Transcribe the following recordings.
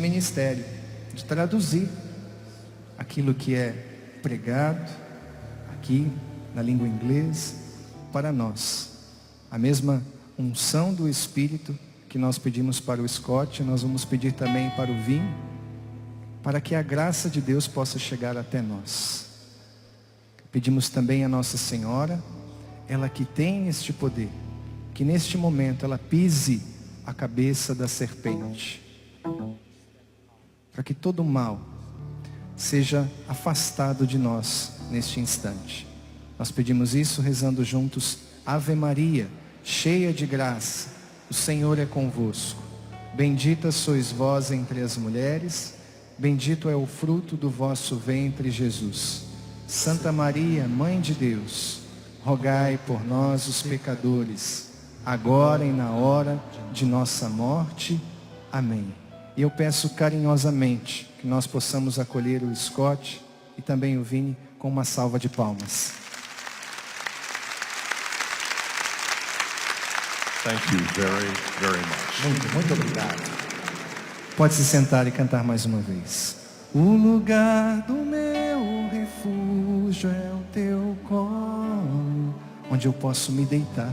ministério de traduzir aquilo que é pregado aqui na língua inglesa para nós. A mesma unção do Espírito que nós pedimos para o Scott, nós vamos pedir também para o Vim, para que a graça de Deus possa chegar até nós. Pedimos também a Nossa Senhora, ela que tem este poder, que neste momento ela pise a cabeça da serpente, para que todo mal seja afastado de nós neste instante. Nós pedimos isso rezando juntos: Ave Maria, cheia de graça, o Senhor é convosco. Bendita sois vós entre as mulheres, bendito é o fruto do vosso ventre, Jesus. Santa Maria, Mãe de Deus, rogai por nós os pecadores, agora e na hora de nossa morte. Amém. E eu peço carinhosamente que nós possamos acolher o Scott e também o Vini com uma salva de palmas. Thank you very, very much. Muito obrigado. Pode se sentar e cantar mais uma vez. O lugar do meu refúgio é o teu colo, onde eu posso me deitar,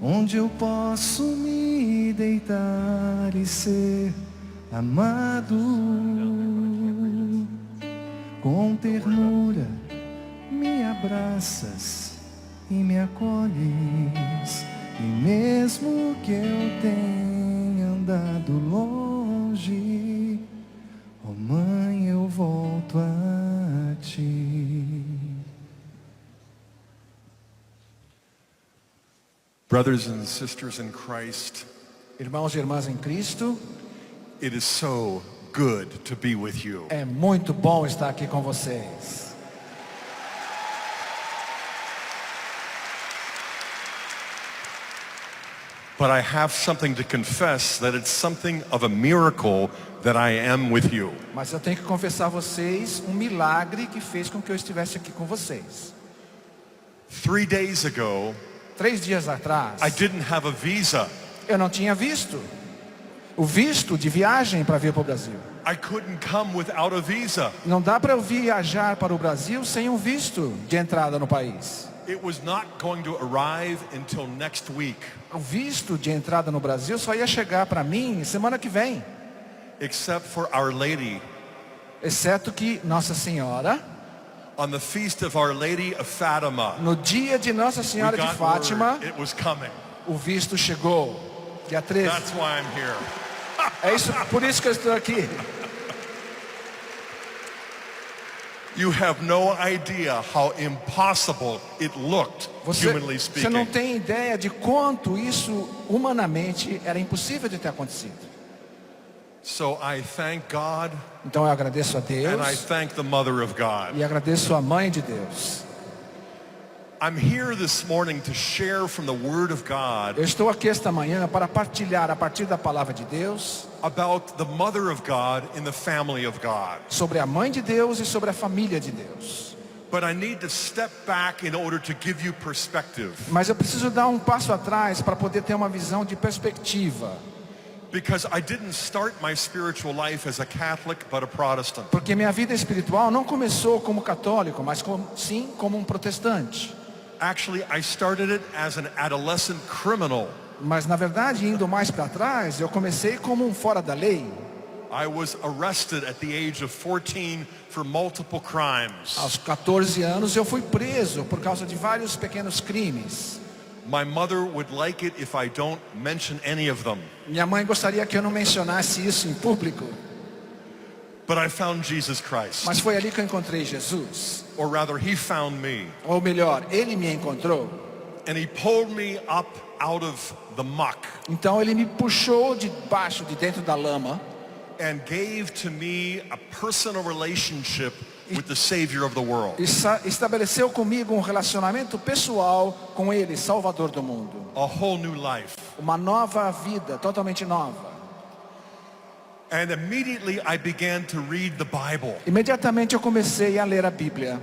onde eu posso me deitar e ser amado. Com ternura me abraças e me acolhes, e mesmo que eu tenha andado longe, ó Mãe, eu volto a ti. Brothers and sisters in Christ, Irmãos e irmãs em Cristo, it is so good to be with you. é muito bom estar aqui com vocês. But I have something to confess, that it's something of a miracle that I am with you. Mas eu tenho que confessar a vocês um milagre que fez com que eu estivesse aqui com vocês. 3 days ago, 3 dias atrás, I didn't have a visa. eu não tinha visto o visto de viagem para vir para o Brasil. I couldn't come without a visa. Não dá para eu viajar para o Brasil sem um visto de entrada no país. It was not going to arrive until next week. O visto de entrada no Brasil só ia chegar para mim semana que vem. Except for Our Lady. Exceto que Nossa Senhora, On the feast of Our Lady of Fatima, no dia de Nossa we Senhora de got Fátima, word it was coming. o visto chegou. Dia 13. That's why I'm here. É isso, por isso que eu estou aqui. You have no idea how impossible it looked, humanly Você não speaking. tem ideia de quanto isso humanamente era impossível de ter acontecido. So I thank God Então eu agradeço a Deus and I thank the Mother of God. e agradeço a Mãe de Deus. I'm here this morning to share from the Word of God Eu estou aqui esta manhã para partilhar a partir da palavra de Deus about the Mother of God in the family of God. sobre a Mãe de Deus e sobre a família de Deus. But I need to step back in order to give you perspective, Mas eu preciso dar um passo atrás para poder ter uma visão de perspectiva. because I didn't start my spiritual life as a Catholic but a Protestant. Porque minha vida espiritual não começou como católico, mas sim como um protestante. Actually, I started it as an adolescent criminal. Mas na verdade, indo mais para trás, eu comecei como um fora da lei. I was arrested at the age of 14 for multiple crimes. Aos 14 anos eu fui preso por causa de vários pequenos crimes. My mother would like it if I don't mention any of them. Minha mãe gostaria que eu não mencionasse isso em público, But I found Jesus Christ. mas foi ali que eu encontrei Jesus. Or rather, He found me. Ou melhor, Ele me encontrou. And He pulled me up out of the muck Então Ele me puxou de dentro da lama, and gave to me a personal relationship with the Savior of the world. e estabeleceu comigo um relacionamento pessoal com Ele, Salvador do mundo. A whole new life. Uma nova vida, totalmente nova. And immediately I began to read the Bible. Imediatamente eu comecei a ler a Bíblia.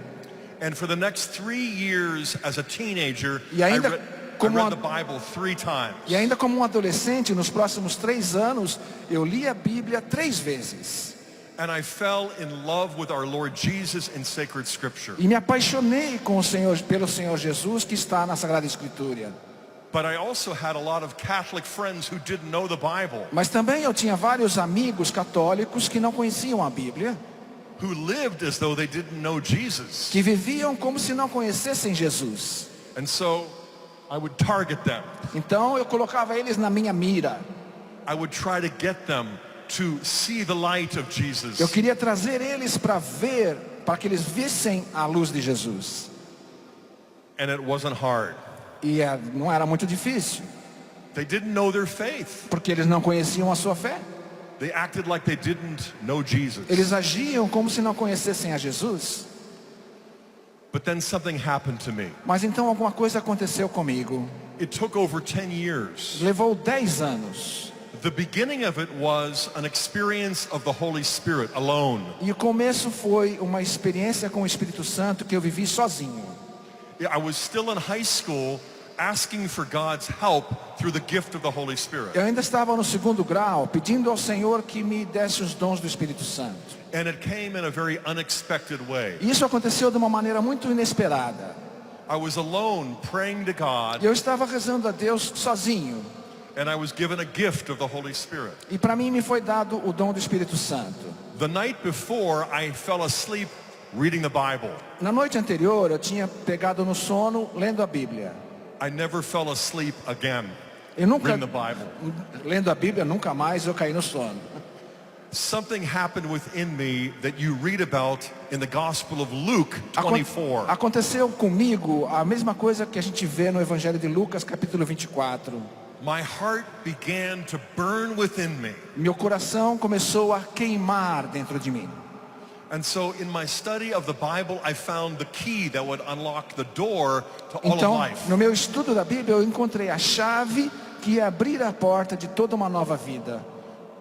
And for the next 3 years as a teenager, E I ainda read como read the Bible 3 times. E ainda como um adolescente, nos próximos 3 anos, eu li a Bíblia 3 vezes. And I fell in love with our Lord Jesus in sacred scripture. E me apaixonei com o Senhor, pelo Senhor Jesus que está na Sagrada Escritura. But I also had a lot of Catholic friends who didn't know the Bible, Mas também eu tinha vários amigos católicos que não conheciam a Bíblia, who lived as though they didn't know Jesus. que viviam como se não conhecessem Jesus. And so I would target them. Então eu colocava eles na minha mira. I would try to get them to see the light of Jesus. Eu queria trazer eles para ver, para que eles vissem a luz de Jesus. And it wasn't hard. E não era muito difícil, They didn't know their faith. porque eles não conheciam a sua fé. They acted like they didn't know Jesus. Eles agiam como se não conhecessem a Jesus. But then something happened to me. Mas então alguma coisa aconteceu comigo. It took over 10 years. Levou 10 anos. The beginning of it was an experience of the Holy Spirit alone. E o começo foi uma experiência com o Espírito Santo que eu vivi sozinho. I was still in high school asking for God's help through the gift of the Holy Spirit. Eu ainda estava no 2º grau, pedindo ao Senhor que me desse os dons do Espírito Santo. And it came in a very unexpected way. E isso aconteceu de uma maneira muito inesperada. I was alone praying to God, Eu estava rezando a Deus sozinho. and I was given a gift of the Holy Spirit. E para mim me foi dado o dom do Espírito Santo. The night before, I fell asleep reading the Bible. Na noite anterior eu tinha pegado no sono lendo a Bíblia. I never fell asleep again Eu nunca, reading the Bible. lendo a Bíblia, nunca mais eu caí no sono. Something happened within me that you read about in the Gospel of Luke 24. Aconteceu comigo a mesma coisa que a gente vê no Evangelho de Lucas, capítulo 24. My heart began to burn within me. Meu coração começou a queimar dentro de mim. And so in my study of the Bible, I found the key that would unlock the door to all Então, of life. no meu estudo da Bíblia, eu encontrei a chave que ia abrir a porta de toda uma nova vida.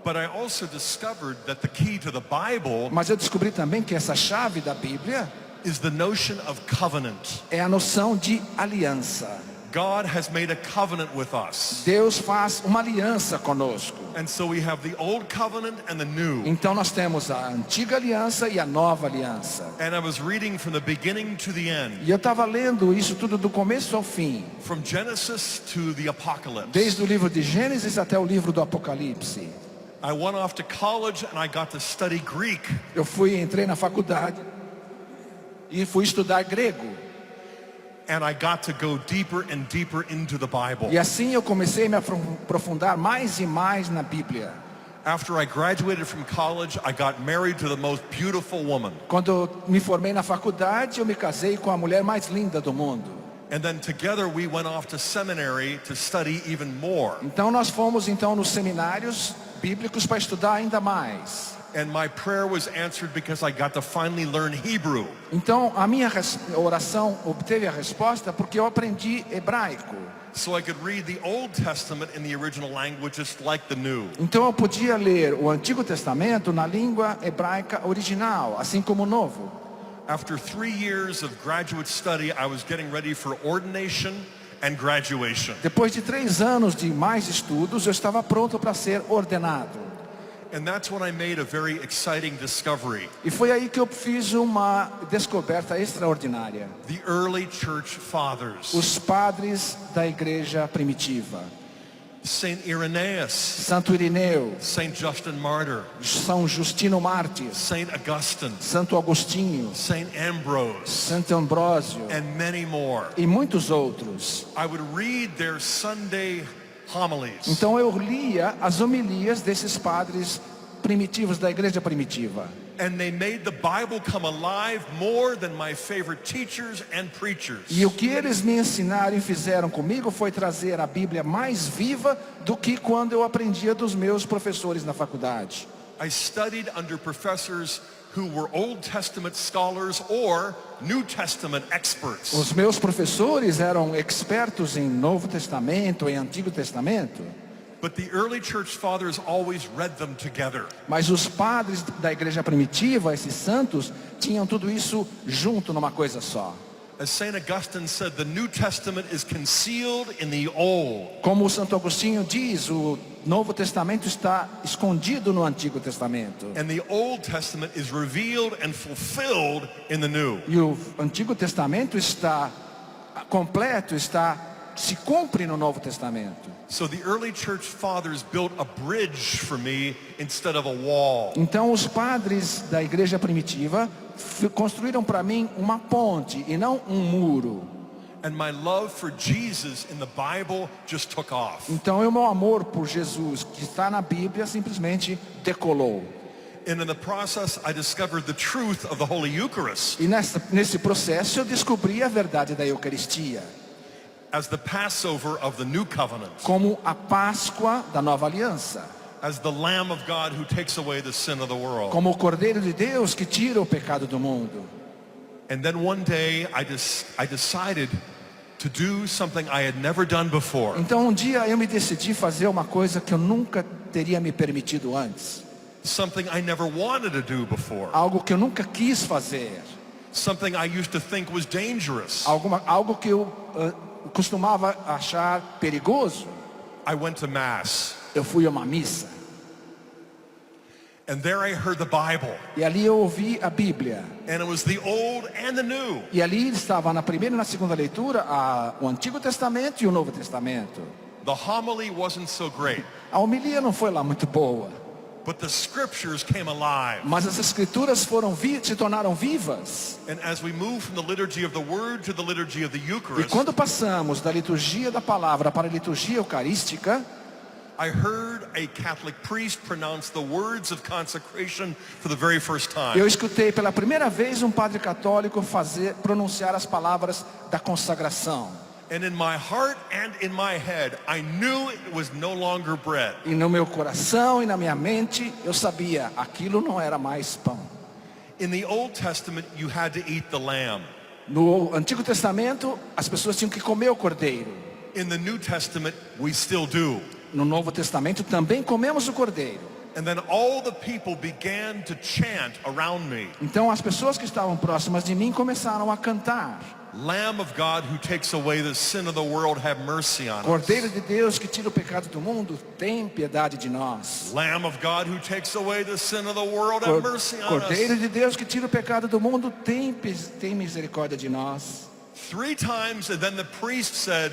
But I also discovered that the key to the Bible Mas eu descobri também que essa chave da Bíblia is the notion of covenant. é a noção de aliança. God has made a covenant with us. Deus faz uma aliança conosco. And so we have the old covenant and the new. Então nós temos a antiga aliança e a nova aliança. And I was reading from the beginning to the end, E eu estava lendo isso tudo do começo ao fim. from Genesis to the Apocalypse. Desde o livro de Gênesis até o livro do Apocalipse. I went off to college and I got to study Greek. Eu entrei na faculdade e fui estudar grego. And I got to go deeper and deeper into the Bible. E assim eu comecei a me aprofundar mais e mais na Bíblia. After I graduated from college, I got married to the most beautiful woman. Quando eu me formei na faculdade, eu me casei com a mulher mais linda do mundo. And then together we went off to seminary to study even more. Então nós fomos nos seminários bíblicos para estudar ainda mais. And my prayer was answered because I got to finally learn Hebrew. Então a minha oração obteve a resposta porque eu aprendi hebraico. So I could read the Old Testament in the original language just like the New. Então eu podia ler o Antigo Testamento na língua hebraica original, assim como o Novo. After 3 years of graduate study, I was getting ready for ordination and graduation. Depois de 3 anos de mais estudos, eu estava pronto para ser ordenado. And that's when I made a very exciting discovery. E foi aí que eu fiz uma descoberta extraordinária. The early church fathers, Os padres da igreja primitiva. Saint Irenaeus, Santo Irineu, Saint Justin Martyr, São Justino Mártir, Saint Augustine, Santo Agostinho, Saint Ambrose, Santo Ambrósio and many more. e muitos outros. I would read their Sunday homilies. Então eu lia as homilias desses padres primitivos da igreja primitiva. And they made the Bible come alive more than my favorite teachers and preachers. E o que eles me ensinaram e fizeram comigo foi trazer a Bíblia mais viva do que quando eu aprendia dos meus professores na faculdade. I studied under professors who were Old Testament scholars or New Testament experts. Os meus professores eram expertos em Novo Testamento, em Antigo Testamento. But the early church fathers always read them together. Mas os padres da igreja primitiva, esses santos, tinham tudo isso junto numa coisa só. As St. Augustine said, the New Testament is concealed in the Old. Como o Santo Agostinho diz, o Novo Testamento está escondido no Antigo Testamento. And the Old Testament is revealed and fulfilled in the New. E o Antigo Testamento está completo, se cumpre no Novo Testamento. So the early church fathers built a bridge for me instead of a wall. Então os padres da igreja primitiva construíram para mim uma ponte e não um muro. And my love for Jesus in the Bible just took off. Então o meu amor por Jesus, que está na Bíblia, simplesmente decolou. And in the process, I discovered the truth of the Holy Eucharist E nesse processo eu descobri a verdade da Eucaristia, as the Passover of the New Covenant, como a Páscoa da Nova Aliança, as the Lamb of God who takes away the sin of the world. como o Cordeiro de Deus que tira o pecado do mundo. And then one day I decided to do something I had never done before. Então um dia eu me decidi fazer uma coisa que eu nunca teria me permitido antes. Something I never wanted to do before. Algo que eu nunca quis fazer. Something I used to think was dangerous. Algo que eu costumava achar perigoso. I went to Mass. Eu fui a uma missa. And there I heard the Bible. E ali eu ouvi a Bíblia. And it was the Old and the New. E ali estava na primeira e na segunda leitura o Antigo Testamento e o Novo Testamento. The homily wasn't so great, A homilia não foi lá muito boa, but the scriptures came alive. mas as escrituras se tornaram vivas. And as we move from the liturgy of the Word to the liturgy of the E Eucharist, quando passamos da liturgia da palavra para a liturgia eucarística, I heard a Catholic priest pronounce the words of consecration for the very first time. eu escutei pela primeira vez um padre católico pronunciar as palavras da consagração. And in my heart and in my head, I knew it was no longer bread. E no meu coração e na minha mente, eu sabia, aquilo não era mais pão. In the Old Testament, you had to eat the lamb. No Antigo Testamento, as pessoas tinham que comer o cordeiro. In the New Testament, we still do. No Novo Testamento também comemos o cordeiro. And then all the people began to chant around me. Então as pessoas que estavam próximas de mim começaram a cantar: Lamb of God who takes away the sin of the world, have mercy on us. Cordeiro de Deus que tira o pecado do mundo, tem piedade de nós. Lamb of God who takes away the sin of the world, have mercy on Cordeiro us. de Deus que tira o pecado do mundo, tem misericórdia de nós. 3 times, and then the priest said,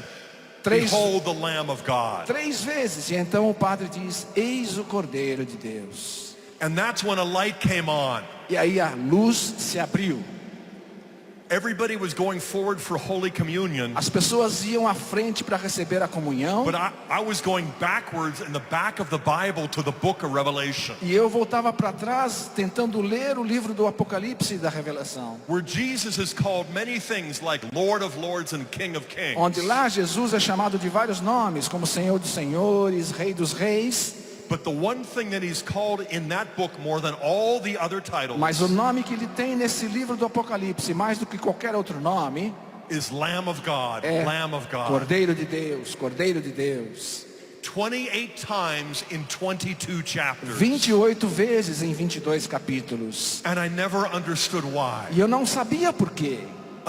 Três- behold the Lamb of God. 3 vezes, e então o padre diz: eis o Cordeiro de Deus. And that's when a light came on. E aí a luz se abriu. Everybody was going forward for Holy Communion, As pessoas iam à frente para receber a comunhão, but I was going backwards in the back of the Bible to the book of Revelation, e eu voltava para trás tentando ler o livro do Apocalipse e da Revelação, where Jesus is called many things like Lord of Lords and King of Kings. onde lá Jesus é chamado de vários nomes, como Senhor dos Senhores, Rei dos Reis. But the one thing that he's called in that book more than all the other titles Mas o nome que ele tem nesse livro do Apocalipse, mais do que qualquer outro nome, is Lamb of God, é Lamb of God. Cordeiro de Deus, Cordeiro de Deus. 28 times in 22 chapters. 28 vezes em 22 capítulos. And I never understood why E eu não sabia por quê,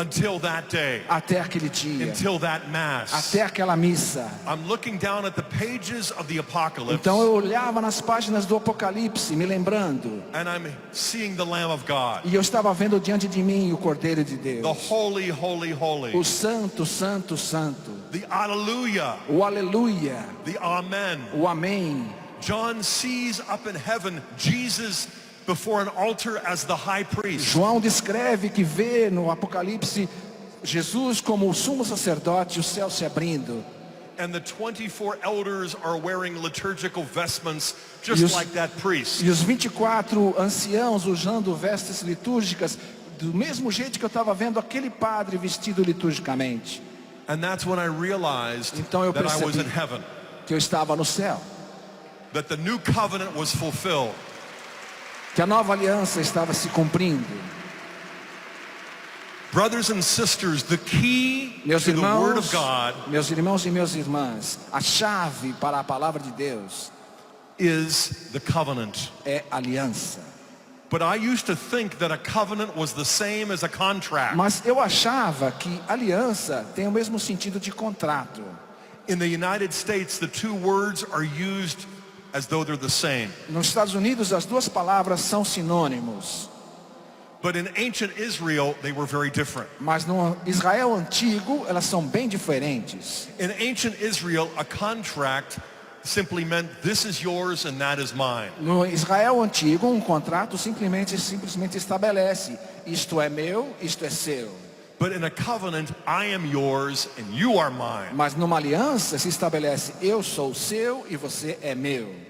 until that day, até aquele dia, until that Mass. até aquela missa. I'm looking down at the pages of the Apocalypse, Então eu olhava nas páginas do Apocalipse, me lembrando, and I'm seeing the Lamb of God, e eu estava vendo diante de mim o Cordeiro de the Deus, Holy, Holy, Holy, o Santo, Santo, Santo, the Alleluia, o Aleluia, the Amen. o Amém. John sees up in heaven Jesus before an altar as the high priest. João descreve que vê no Apocalipse Jesus como o sumo sacerdote, o céu se abrindo. And the 24 elders are wearing liturgical vestments E just os- like that priest. E os 24 anciãos usando vestes litúrgicas, do mesmo jeito que eu estava vendo aquele padre vestido liturgicamente, And that's when I realized Então eu that I was percebi. in heaven, que eu estava no céu, that the new covenant was fulfilled. que a nova aliança estava se cumprindo. Brothers and sisters, the key Meus to the Word irmãos, of God meus irmãos e minhas irmãs, a chave para a palavra de Deus is the covenant. é aliança. But I used to think that a covenant was the same as a contract. Mas eu achava que aliança tem o mesmo sentido de contrato. In the United States, the two words are used as though they're the same. Nos Estados Unidos, as duas palavras são sinônimos. But in ancient Israel, they were very different. Mas no Israel antigo, elas são bem diferentes. In ancient Israel, a contract simply meant this is yours and that is mine. No Israel antigo, um contrato simplesmente estabelece: isto é meu, isto é seu. But in a covenant, I am yours and you are mine. Mas numa aliança se estabelece: eu sou seu e você é meu.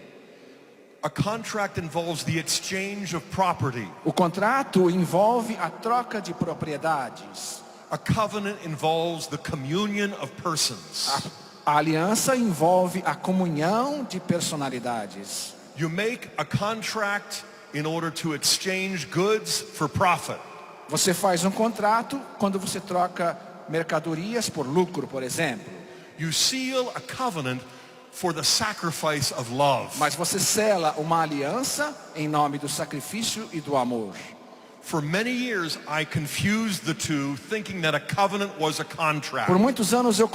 A contract involves the exchange of property. O contrato envolve a troca de propriedades. A covenant involves the communion of persons. A aliança envolve a comunhão de personalidades. You make a contract in order to exchange goods for profit. Você faz um contrato quando você troca mercadorias por lucro, por exemplo. You seal a covenant for the sacrifice of love. Mas você sela uma aliança em nome do sacrifício e do amor. For many years, I confused the two, thinking that a covenant was a contract. Por muitos anos eu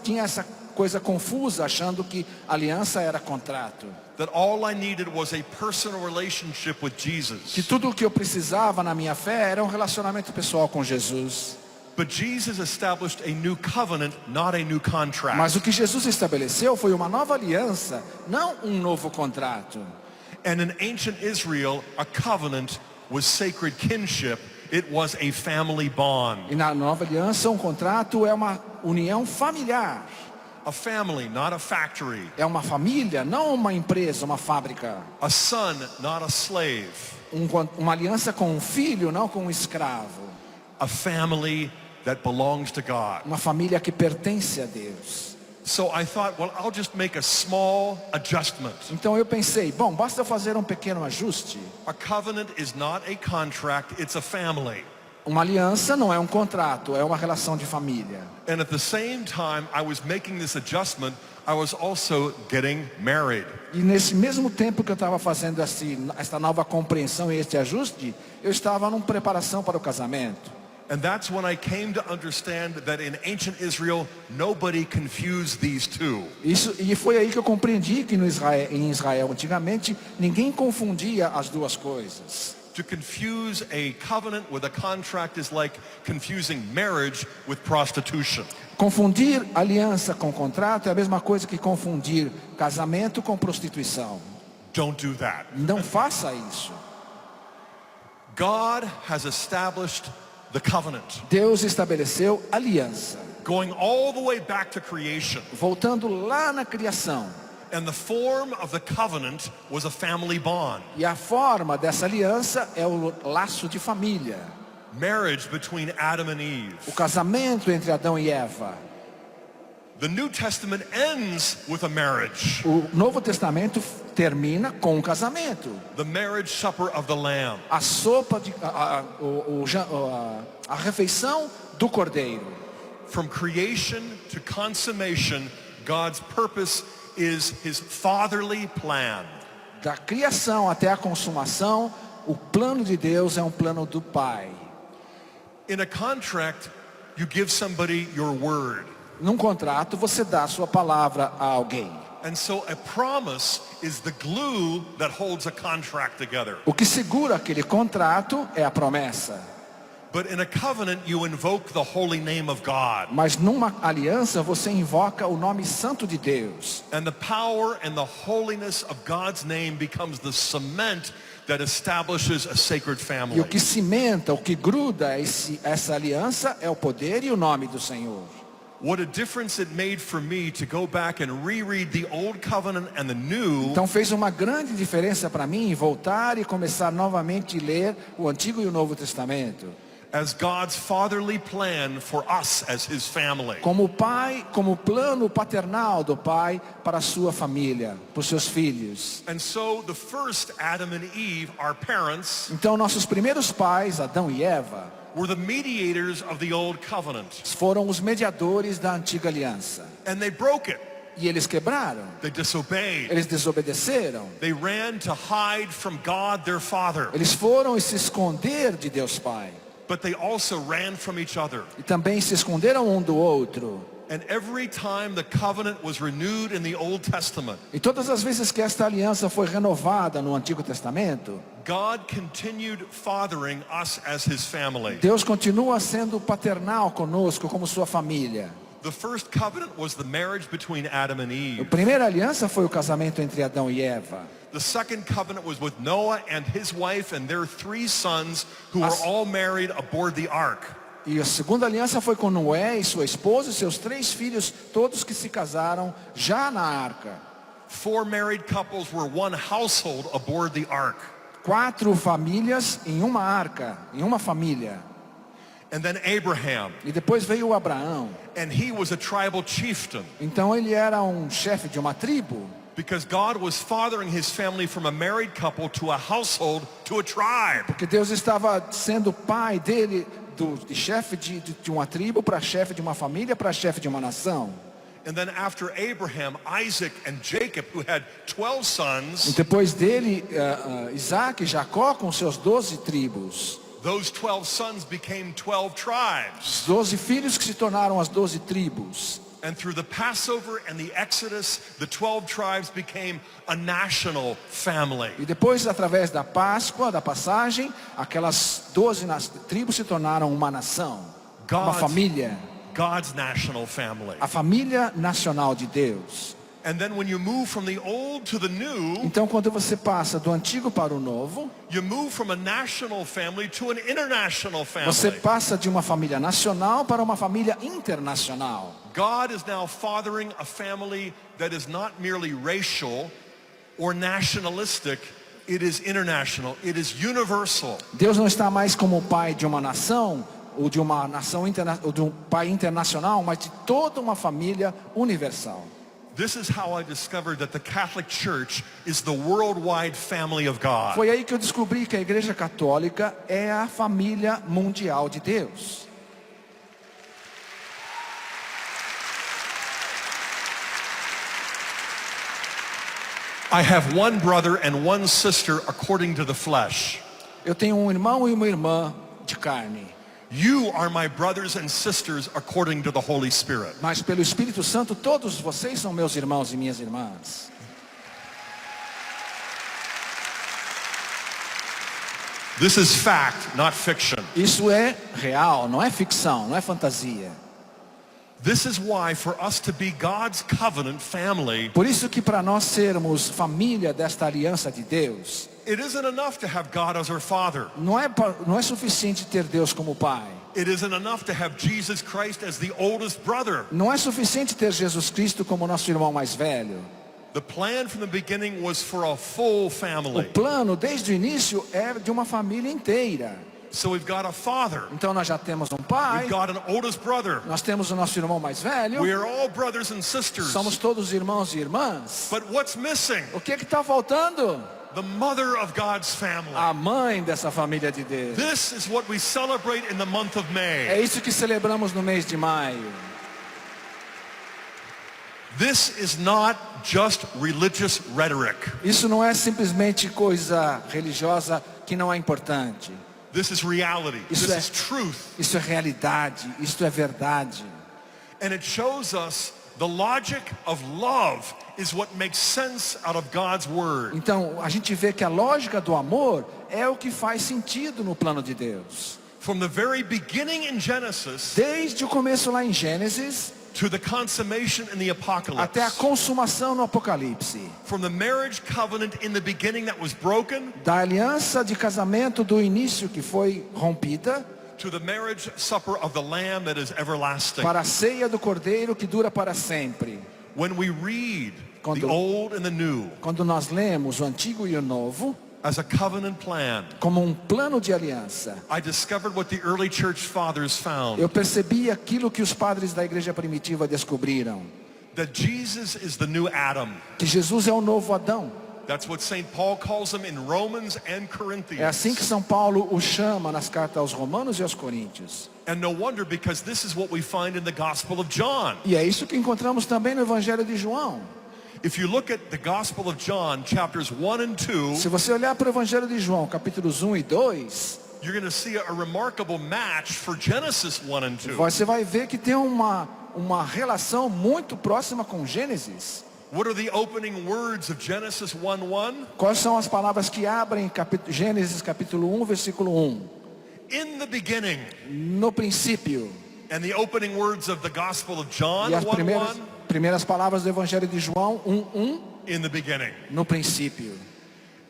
tinha essa coisa confusa, achando que aliança era contrato. That all I needed was a personal relationship with Jesus. Que tudo o que eu precisava na minha fé era um relacionamento pessoal com Jesus. But Jesus established a new covenant, not a new contract. Mas o que Jesus estabeleceu foi uma nova aliança, não um novo contrato. And in ancient Israel, a covenant was sacred kinship. It was a family bond. E na nova aliança, um contrato é uma união familiar. A family, not a factory. É uma família, não uma empresa, uma fábrica. A son, not a slave. Uma aliança com um filho, não com um escravo. A family that belongs to God. Uma família que pertence a Deus. So I thought, well, I'll just make a small adjustment. Então eu pensei, bom, basta eu fazer um pequeno ajuste. A covenant is not a contract, it's a family. Uma aliança não é um contrato, é uma relação de família. And at the same time I was making this adjustment, I was also getting married. E nesse mesmo tempo que eu estava fazendo esta nova compreensão e este ajuste, eu estava numa preparação para o casamento. And that's when I came to understand that in ancient Israel, nobody confused these two. E foi aí que eu compreendi que em Israel antigamente ninguém confundia as duas coisas. To confuse a covenant with a contract is like confusing marriage with prostitution. Confundir aliança com contrato é a mesma coisa que confundir casamento com prostituição. Don't do that. Não faça isso. God has established the covenant. Deus estabeleceu aliança. Going all the way back to creation. Voltando lá na criação. And the form of the covenant was a family bond. E a forma dessa aliança é o laço de família. Marriage between Adam and Eve. O casamento entre Adão e Eva. The New Testament ends with a marriage. O Novo Testamento termina com um casamento. The marriage supper of the Lamb. A sopa a refeição do Cordeiro. From creation to consummation, God's purpose is his fatherly plan. Da criação até a consumação, o plano de Deus é um plano do Pai. In a contract, you give somebody your word. Num contrato, você dá a sua palavra a alguém. And so a promise is the glue that holds a contract together. O que segura aquele contrato é a promessa. But in a covenant, you invoke the holy name of God. Mas numa aliança, você invoca o nome santo de Deus. And the power and the holiness of God's name becomes the cement that establishes a sacred family. E o que cimenta, o que gruda essa aliança é o poder e o nome do Senhor. What a difference it made for me to go back and reread the old covenant and the new. Então fez uma grande diferença para mim voltar e começar novamente a ler o Antigo e o Novo Testamento. As God's fatherly plan for us as his family. Como pai, como plano paternal do Pai para a sua família, para os seus filhos. And so the first Adam and Eve, our parents, Então nossos primeiros pais, Adão e Eva, were the mediators of the old covenant. foram os mediadores da antiga aliança. And they broke it. E eles quebraram. They disobeyed. Eles desobedeceram. They ran to hide from God their Father. Eles foram se esconder de Deus Pai. But they also ran from each other. E também se esconderam um do outro. And every time the covenant was renewed in the Old Testament, E todas as vezes que esta aliança foi renovada no Antigo Testamento, God continued fathering us as his family. Deus continua sendo paternal conosco como sua família. The first covenant was the marriage between Adam and A Eve. primeira aliança foi o casamento entre Adão e Eva. The second covenant was with Noah and his wife and their 3 sons who were all married aboard the ark. E a segunda aliança foi com Noé e sua esposa e seus 3 filhos, todos que se casaram já na arca. 4 married couples were one household aboard the ark. 4 famílias em uma arca, em uma família. And then Abraham, E depois veio Abraão. and he was a tribal chieftain Então ele era um chefe de uma tribo. because God was fathering his family from a married couple to a household to a tribe. Porque Deus estava sendo pai dele, de chefe de uma tribo para chefe de uma família, para chefe de uma nação. And then after Abraham, Isaac and Jacob, who had 12 E sons, depois dele, Isaac e Jacó com seus 12 tribos. those 12 sons became 12 tribes. Os 12 filhos que se tornaram as 12 tribos. And through the Passover and the Exodus, the 12 tribes became a national family. E depois, através da Páscoa, da passagem, aquelas 12 tribos se tornaram uma nação, uma família, God's national family. a família nacional de Deus. And then when you move from the old to the new, Então, quando você passa do antigo para o novo, you move from a national family to an international family. você passa de uma família nacional para uma família internacional. God is now fathering a family that is not merely racial or nationalistic, it is international, it is universal. Deus não está mais como pai de uma nação, ou de uma nação ou de um pai internacional, mas de toda uma família universal. This is how I discovered that the Catholic Church is the worldwide family of God. Foi aí que eu descobri que a Igreja Católica é a família mundial de Deus. I have one brother and one sister according to the flesh. Eu tenho um irmão e uma irmã de carne, You are my brothers and sisters according to the Holy Spirit. mas pelo Espírito Santo todos vocês são meus irmãos e minhas irmãs. This is fact, not fiction. Isso é real, não é ficção, não é fantasia. This is why for us to be God's covenant family, Por isso que para nós sermos família desta aliança de Deus, it isn't enough to have God as our Father. não é suficiente ter Deus como pai. It isn't enough to have Jesus Christ as the oldest brother. Não é suficiente ter Jesus Cristo como nosso irmão mais velho. The plan from the beginning was for a full O family. plano desde o início é de uma família inteira. So we've got a father. Então nós já temos um pai, We've got an oldest brother. nós temos o nosso irmão mais velho, We are all brothers and sisters. somos todos irmãos e irmãs. But what's missing? O que está faltando? The mother of God's family. A mãe dessa família de Deus. This is what we celebrate in the month of May. É isso que celebramos no mês de maio. This is not just religious rhetoric. Isso não é simplesmente coisa religiosa que não é importante. This is reality. Isso This é- is truth. Isso é realidade, isso é verdade. And it shows us the logic of love is what makes sense out of God's word. Então, a gente vê que a lógica do amor é o que faz sentido no plano de Deus. From the very beginning in Genesis Desde o começo lá em Gênesis to the consummation in the apocalypse. até a consumação no Apocalipse. From the marriage covenant in the beginning that was broken Da aliança de casamento do início que foi rompida, to the marriage supper of the Lamb that is everlasting. para a ceia do Cordeiro que dura para sempre. When we read the Quando- old and the new Quando nós lemos o Antigo e o Novo as a covenant plan, como um plano de aliança, I discovered what the early church fathers found. eu percebi aquilo que os padres da igreja primitiva descobriram. That Jesus is the new Adam. Que Jesus é o novo Adão. That's what St. Paul calls them in Romans and É assim que Corinthians. São Paulo o chama nas cartas aos Romanos e aos Coríntios. And no wonder, because this is what we find in the Gospel of John. E é isso que encontramos também no Evangelho de João. If you look at the Gospel of John, chapters 1 and 2, Se você olhar para o Evangelho de João, capítulos 1 e 2, you're going to see a remarkable match for Genesis 1 and 2. você vai ver que tem uma relação muito próxima com Gênesis. What are the opening words of Genesis 1:1? Quais são as palavras que abrem Gênesis capítulo 1, versículo 1? In the beginning. No princípio. And the opening words of the Gospel of John E as 1:1? primeiras palavras do Evangelho de João 1:1, In the beginning. no princípio.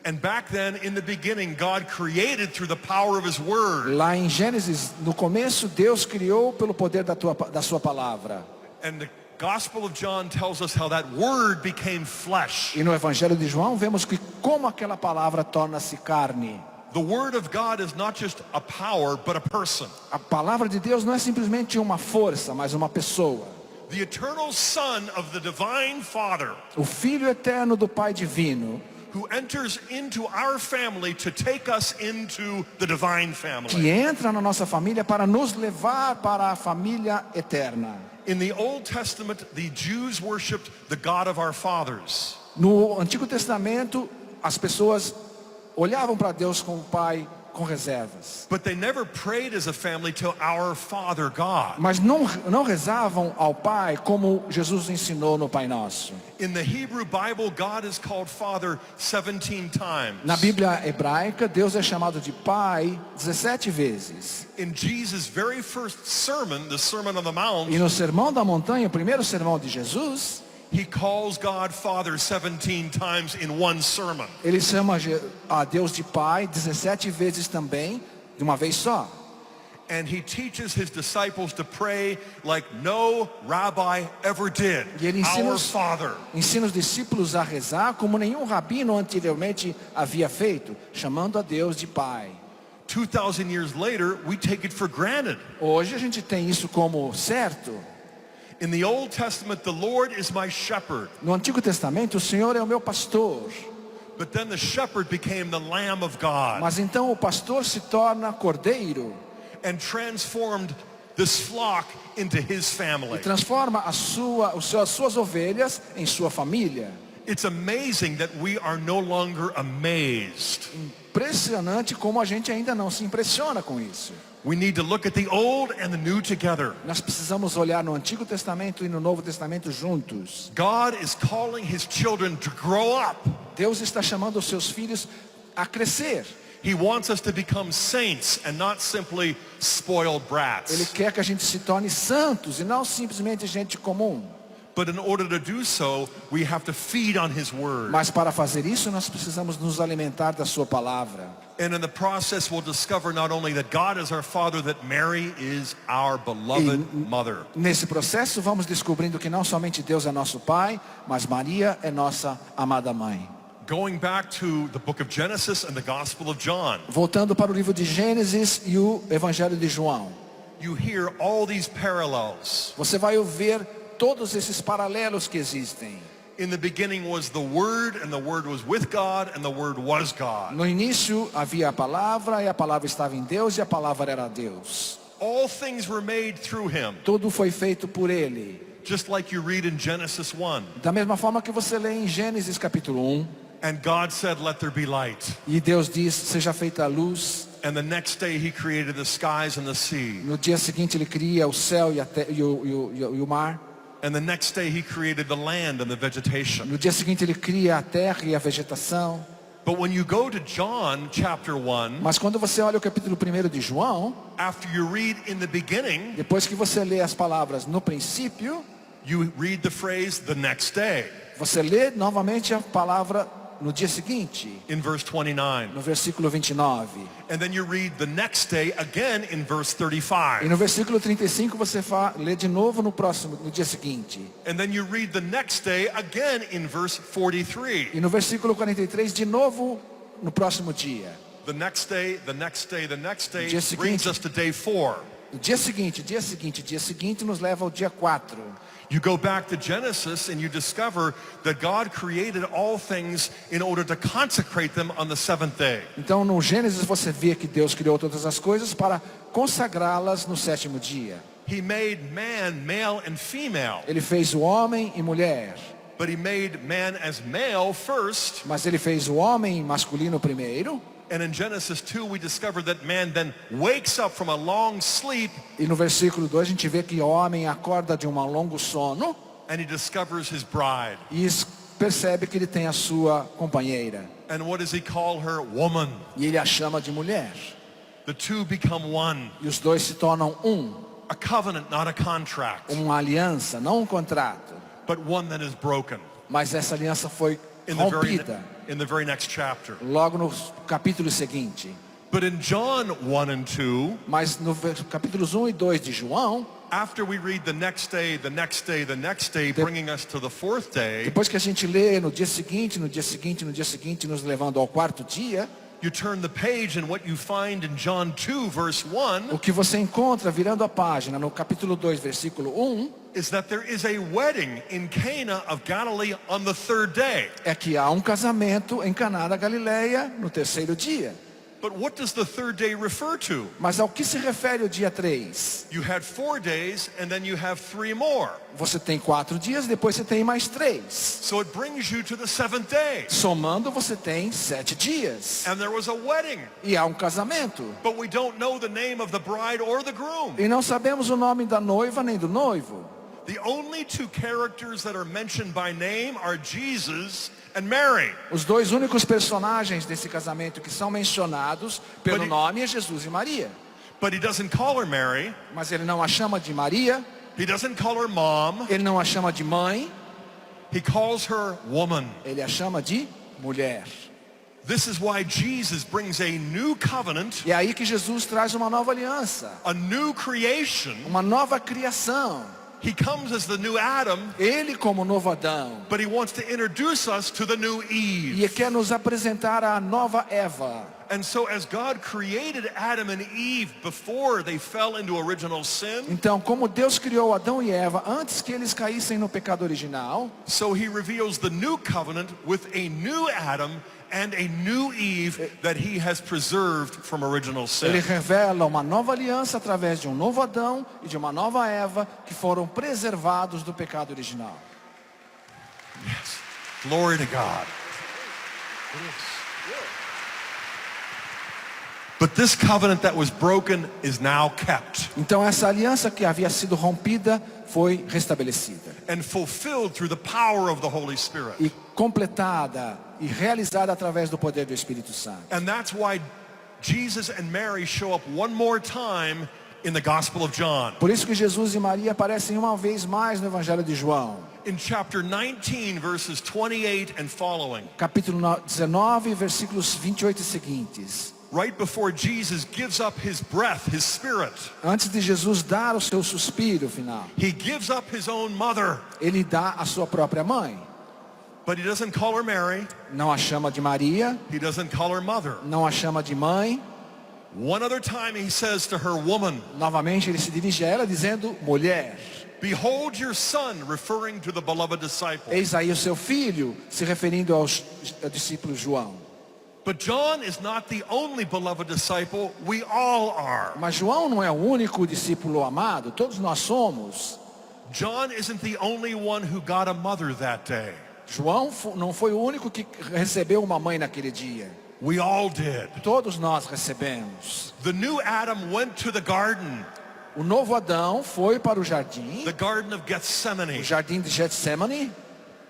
And back then, in the beginning, God created through the power of His Word. Lá em Gênesis, no começo, Deus criou pelo poder da sua palavra. And the Gospel of John tells us how that Word became flesh. E no Evangelho de João vemos que como aquela palavra torna-se carne. The Word of God is not just a power, but a person. A palavra de Deus não é simplesmente uma força, mas uma pessoa. The eternal Son of the Divine Father, O Filho eterno do Pai divino, who enters into our family to take us into the divine que family. entra na nossa família para nos levar para a família eterna. In the Old Testament, the Jews worshipped the God of our fathers. No Antigo Testamento, as pessoas olhavam para Deus como Pai com reservas. But they never prayed as a family to our Father God. Mas não rezavam ao Pai como Jesus ensinou no Pai Nosso. In the Hebrew Bible, God is called Father 17 times. Na Bíblia hebraica, Deus é chamado de Pai 17 vezes. In Jesus' very first sermon, the Sermon on the Mount, E no Sermão da Montanha, o primeiro sermão de Jesus, He calls God Father 17 times in one sermon. ele chama a Deus de Pai 17 vezes também, de uma vez só. And He teaches His disciples to pray like no rabbi ever did. E ele Our Father. ensina os discípulos a rezar como nenhum rabino anteriormente havia feito, chamando a Deus de Pai. 2,000 years later, we take it for granted. Hoje a gente tem isso como certo. In the Old Testament, the Lord is my shepherd. No Antigo Testamento, o Senhor é o meu pastor. But then the shepherd became the Lamb of God Mas então o pastor se torna cordeiro and transformed this flock into His e family. transforma as suas ovelhas em sua família. It's amazing that we are no longer amazed. Impressionante como a gente ainda não se impressiona com isso. We need to look at the old and the new together. Nós precisamos olhar no Antigo Testamento e no Novo Testamento juntos. God is calling His children to grow up. Deus está chamando os seus filhos a crescer. He wants us to become saints and not simply spoiled Ele brats. quer que a gente se torne santos e não simplesmente gente comum. But in order to do so, we have to feed on His Word. Mas para fazer isso, nós precisamos nos alimentar da sua palavra. And in the process, we'll discover not only that God is our Father, that Mary is our beloved mother. Nesse processo, vamos descobrindo que não somente Deus é nosso Pai, mas Maria é nossa amada mãe. Going back to the book of Genesis and the Gospel of John, Voltando para o livro de Gênesis e o Evangelho de João, you hear all these parallels. você vai ouvir todos esses paralelos que existem. In the beginning was the Word, and the Word was with God, and the Word was God. No início havia a palavra, e a palavra estava em Deus, e a palavra era Deus. All things were made through Him, Tudo foi feito por Ele. just like you read in Genesis 1. Da mesma forma que você lê em Gênesis capítulo 1, And God said, let there be light. e Deus diz, seja feita a luz. And the next day He created the skies and the sea. No dia seguinte Ele cria o céu e o mar. And the next day He created the land and the vegetation. No dia seguinte Ele cria a terra e a vegetação. But when you go to John chapter 1, Mas quando você olha o capítulo 1 de João, after you read in the beginning, depois que você lê as palavras no princípio, you read the phrase the next day você lê novamente a palavra no dia seguinte, in verse 29. no versículo 29. And then you read the next day again in verse E 35. no versículo 35 você lê de novo no dia seguinte. And then you read the next day again in verse 43. E no versículo 43 de novo no próximo dia. The next day, the next day, the next day Dia seguinte. brings us to day 4. O dia seguinte nos leva ao dia 4. You go back to Genesis and you discover that God created all things in order to consecrate them on the seventh day. Então no Gênesis você vê que Deus criou todas as coisas para consagrá-las no 7º dia. He made man male and female, Ele fez o homem e mulher, but he made man as male first. mas ele fez o homem masculino primeiro. And in Genesis 2 we discover that man then wakes up from a long sleep E no versículo 2 a gente vê que o homem acorda de um longo sono and he discovers his bride. e percebe que ele tem a sua companheira. And what does he call her? Woman. E ele a chama de mulher. The two become one. E os dois se tornam um. A covenant, not a contract, Uma aliança, não um contrato. but one that is broken. Mas essa aliança foi rompida In the very next chapter. logo no capítulo seguinte. But in John 1 and 2, Mas no capítulos 1 e 2 de João, after we read the next day, the next day, the next day, bringing us to the fourth day, depois que a gente lê no dia seguinte, no dia seguinte, no dia seguinte, nos levando ao 4º dia, you turn the page and what you find in John 2 verse 1 o que você encontra virando a página no capítulo 2, versículo 1, is that there is a wedding in Cana of Galilee on the third day. é que há um casamento em Caná da Galileia no 3º dia. But what does the third day refer to? Mas ao que se refere o dia 3? You had 4 days and then you have 3 more. Você tem 4 dias, depois você tem mais 3. So it brings you to the seventh day. Somando você tem 7 dias. And there was a wedding. E há um casamento. But we don't know the name of the bride or the groom. E não sabemos o nome da noiva nem do noivo. The only 2 characters that are mentioned by name are Jesus and Mary. Os dois únicos personagens desse casamento que são mencionados pelo nome é Jesus e Maria. But he doesn't call her Mary. Mas ele não a chama de Maria, He doesn't call her mom. ele não a chama de mãe, He calls her woman. ele a chama de mulher. This is why Jesus brings a new covenant, E é aí que Jesus traz uma nova aliança, a new creation. uma nova criação. He comes as the new Adam, Ele como novo Adão. but he wants to introduce us to the new E Eve. quer nos apresentar a nova Eva. And so as God created Adam and Eve before they fell into original sin, Então, como Deus criou Adão e Eva antes que eles caíssem no pecado original, so he reveals the new covenant with a new Adam and a new Eve that he has preserved from original ele sin. revela uma nova aliança através de um novo Adão e de uma nova Eva que foram preservados do pecado original. Yes. Glory to God. But this covenant that was broken is now kept Então essa aliança que havia sido rompida foi restabelecida and fulfilled through the power of the Holy Spirit. e completada e realizada através do poder do Espírito Santo. And that's why Jesus and Mary show up one more time in the Gospel of John. Por isso que Jesus e Maria aparecem uma vez mais no Evangelho de João. In chapter 19, verses 28 and following, Capítulo 19, versículos 28 e seguintes. right before Jesus gives up his breath, his spirit, Antes de Jesus dar o seu suspiro final, he gives up his own mother, ele dá a sua própria mãe. but he doesn't call her Mary, Não a chama de Maria, he doesn't call her mother. não a chama de mãe. One other time he says to her, woman, Novamente ele se dirige a ela dizendo, mulher. behold your son, referring to the beloved disciple. Eis aí o seu filho, se referindo ao discípulo João. But John is not the only beloved disciple, we all are. Mas João não é o único discípulo amado, todos nós somos. John isn't the only one who got a mother that day. João não foi o único que recebeu uma mãe naquele dia. We all did. Todos nós recebemos. The new Adam went to the garden, O novo Adão foi para o jardim, the Garden of o Gethsemane. jardim de Getsemane,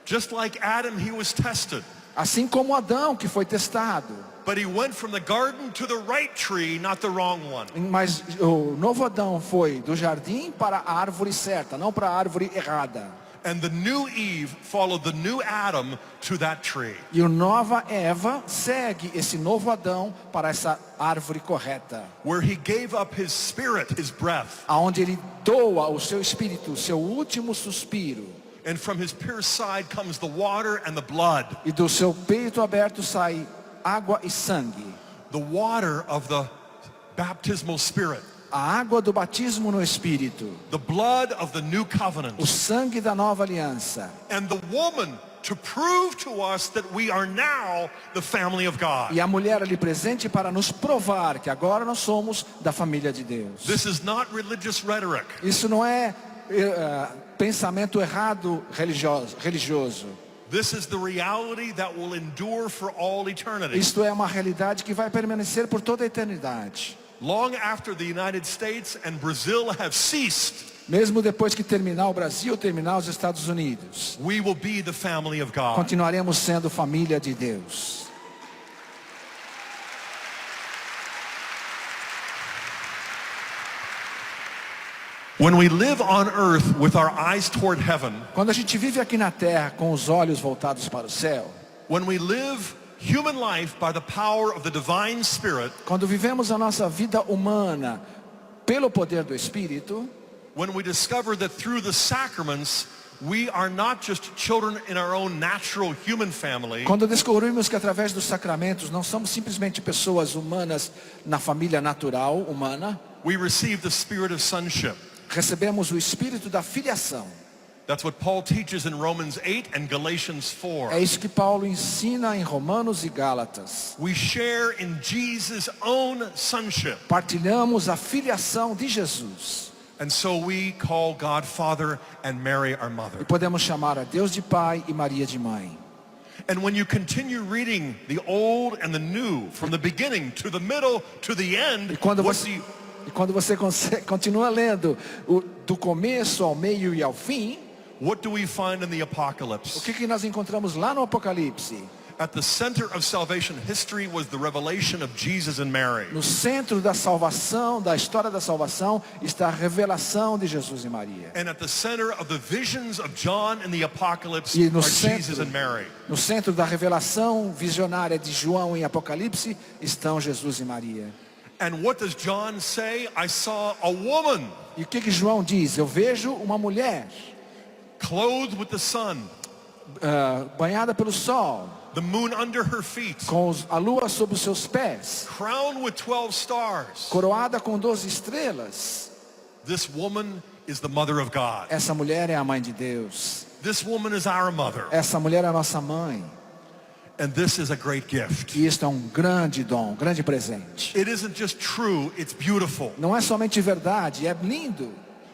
Just like Adam, he was tested. assim como Adão que foi testado. But he went from the garden to the right tree, not the wrong one. Mas o novo Adão foi do jardim para a árvore certa, não para a árvore errada. And the new Eve followed the new Adam to that tree. E a nova Eva segue esse novo Adão para essa árvore correta, Where he gave up his spirit, his breath. aonde ele doa o seu espírito, o seu último suspiro. And from his pierced side comes the water and the blood. E do seu peito aberto sai água e sangue. The water of the baptismal spirit. A água do batismo no Espírito. The blood of the new covenant. O sangue da nova aliança. And the woman to prove to us that we are now the family of God. E a mulher ali presente para nos provar que agora nós somos da família de Deus. This is not religious rhetoric. Isso não é pensamento errado religioso. This is the reality that will endure for all eternity. Isto é uma realidade que vai permanecer por toda a eternidade. Long after the United States and Brazil have ceased, mesmo depois que terminar o Brasil, terminar os Estados Unidos, we will be the family of God. continuaremos sendo família de Deus. When we live on earth with our eyes toward heaven, quando a gente vive aqui na terra com os olhos voltados para o céu, when we live human life by the power of the divine spirit, quando vivemos a nossa vida humana pelo poder do Espírito, when we discover that through the sacraments we are not just children in our own natural human family, quando descobrimos que através dos sacramentos não somos simplesmente pessoas humanas na família natural humana, we receive the spirit of sonship. Recebemos o espírito da filiação. That's what Paul teaches in Romans 8 and Galatians 4. É isso que Paulo ensina em Romanos e Gálatas. We share in Jesus' own sonship. Partilhamos a filiação de Jesus. And so we call God Father and Mary our mother. E podemos chamar a Deus de Pai e Maria de Mãe. And when you continue reading the old and the new, from the beginning to the middle to the end, E quando você continua lendo do começo ao meio e ao fim, what do we find in the o Apocalypse? que nós encontramos lá no Apocalipse? At the center of salvation history was the revelation of Jesus and Mary. No centro da salvação, da história da salvação, está a revelação de Jesus e Maria. And at the center of the visions of John in the Apocalypse E no are Jesus centro, and Mary. no centro da revelação visionária de João em Apocalipse estão Jesus e Maria. And what does John say? I saw a woman E o que João diz? Eu vejo uma mulher clothed with the sun, banhada pelo sol, the moon under her feet, com a lua sob os seus pés, crowned with 12 stars. coroada com 12 estrelas. This woman is the mother of God. Essa mulher é a mãe de Deus. This woman is our mother. Essa mulher é a nossa mãe. And this is a great gift. E isto é um grande dom, um grande presente. It isn't just true, it's beautiful. Não é somente verdade, é lindo.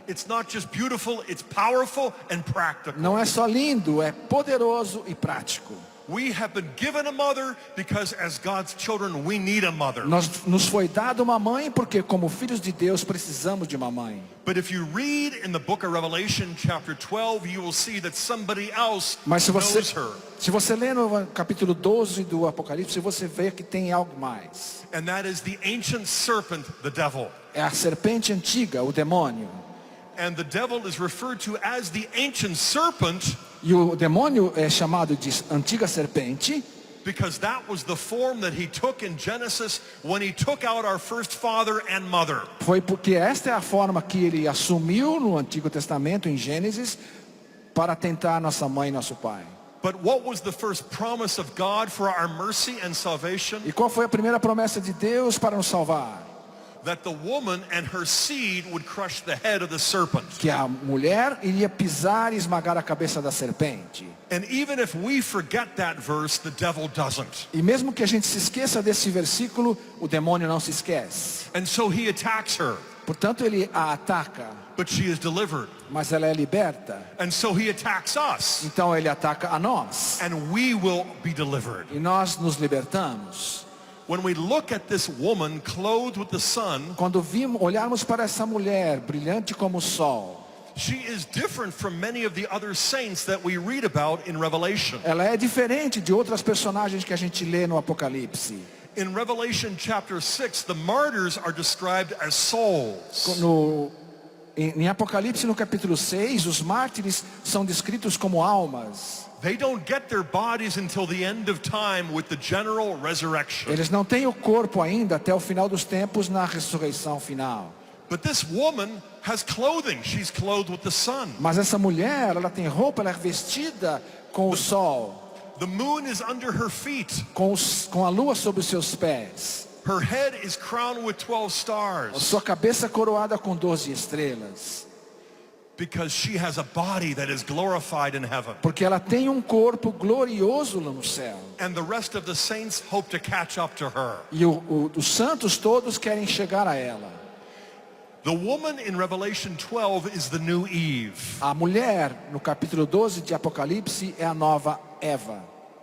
It's not just beautiful, it's powerful and practical. Não é só lindo, é poderoso e prático. We have been given a mother because as God's children we need a mother. Nos foi dado uma mãe porque como filhos de Deus precisamos de uma mãe. But if you read in the book of Revelation chapter 12, you will see that somebody else Mas knows her. se você ler no capítulo 12 do Apocalipse, você vê que tem algo mais. And that is the ancient serpent, the devil. É a serpente antiga, o demônio. And the devil is referred to as the ancient serpent E o demônio é chamado de antiga serpente, because that was the form that he took in Genesis when he took out our first father and mother. foi porque esta é a forma que ele assumiu no Antigo Testamento, em Gênesis, para tentar nossa mãe e nosso pai. But what was the first promise of God for our mercy and salvation? E qual foi a primeira promessa de Deus para nos salvar? That the woman and her seed would crush the head of the serpent. Que a mulher iria pisar e esmagar a cabeça da serpente. And even if we forget that verse, the devil doesn't. E mesmo que a gente se esqueça desse versículo, o demônio não se esquece. And so he attacks her, Portanto, ele a ataca, but she is delivered. mas ela é liberta. And so he attacks us, Então ele ataca a nós. and we will be delivered. E nós nos libertamos. When we look at this woman clothed with the sun, Quando olharmos para essa mulher brilhante como o sol, she is different from many of the other saints that we read about in Revelation. ela é diferente de outras personagens que a gente lê no Apocalipse. In Revelation chapter 6, the martyrs are described as souls. Em Apocalipse, no capítulo 6, os mártires são descritos como almas. They don't get their bodies until the end of time with the general resurrection. Eles não têm o corpo ainda até o final dos tempos na ressurreição final. But this woman has clothing. She's clothed with the sun. Mas essa mulher, ela tem roupa, ela é vestida com o sol, The moon is under her feet. com a lua sobre os seus pés. Her head is crowned with 12 stars Sua cabeça coroada com 12 estrelas. because she has a body that is glorified in heaven. Porque ela tem um corpo glorioso lá no céu. And the rest of the saints hope to catch up to her. E os santos todos querem chegar a ela. The woman in Revelation 12 is the new Eve. A mulher, no capítulo 12 de Apocalipse, é a nova Eva.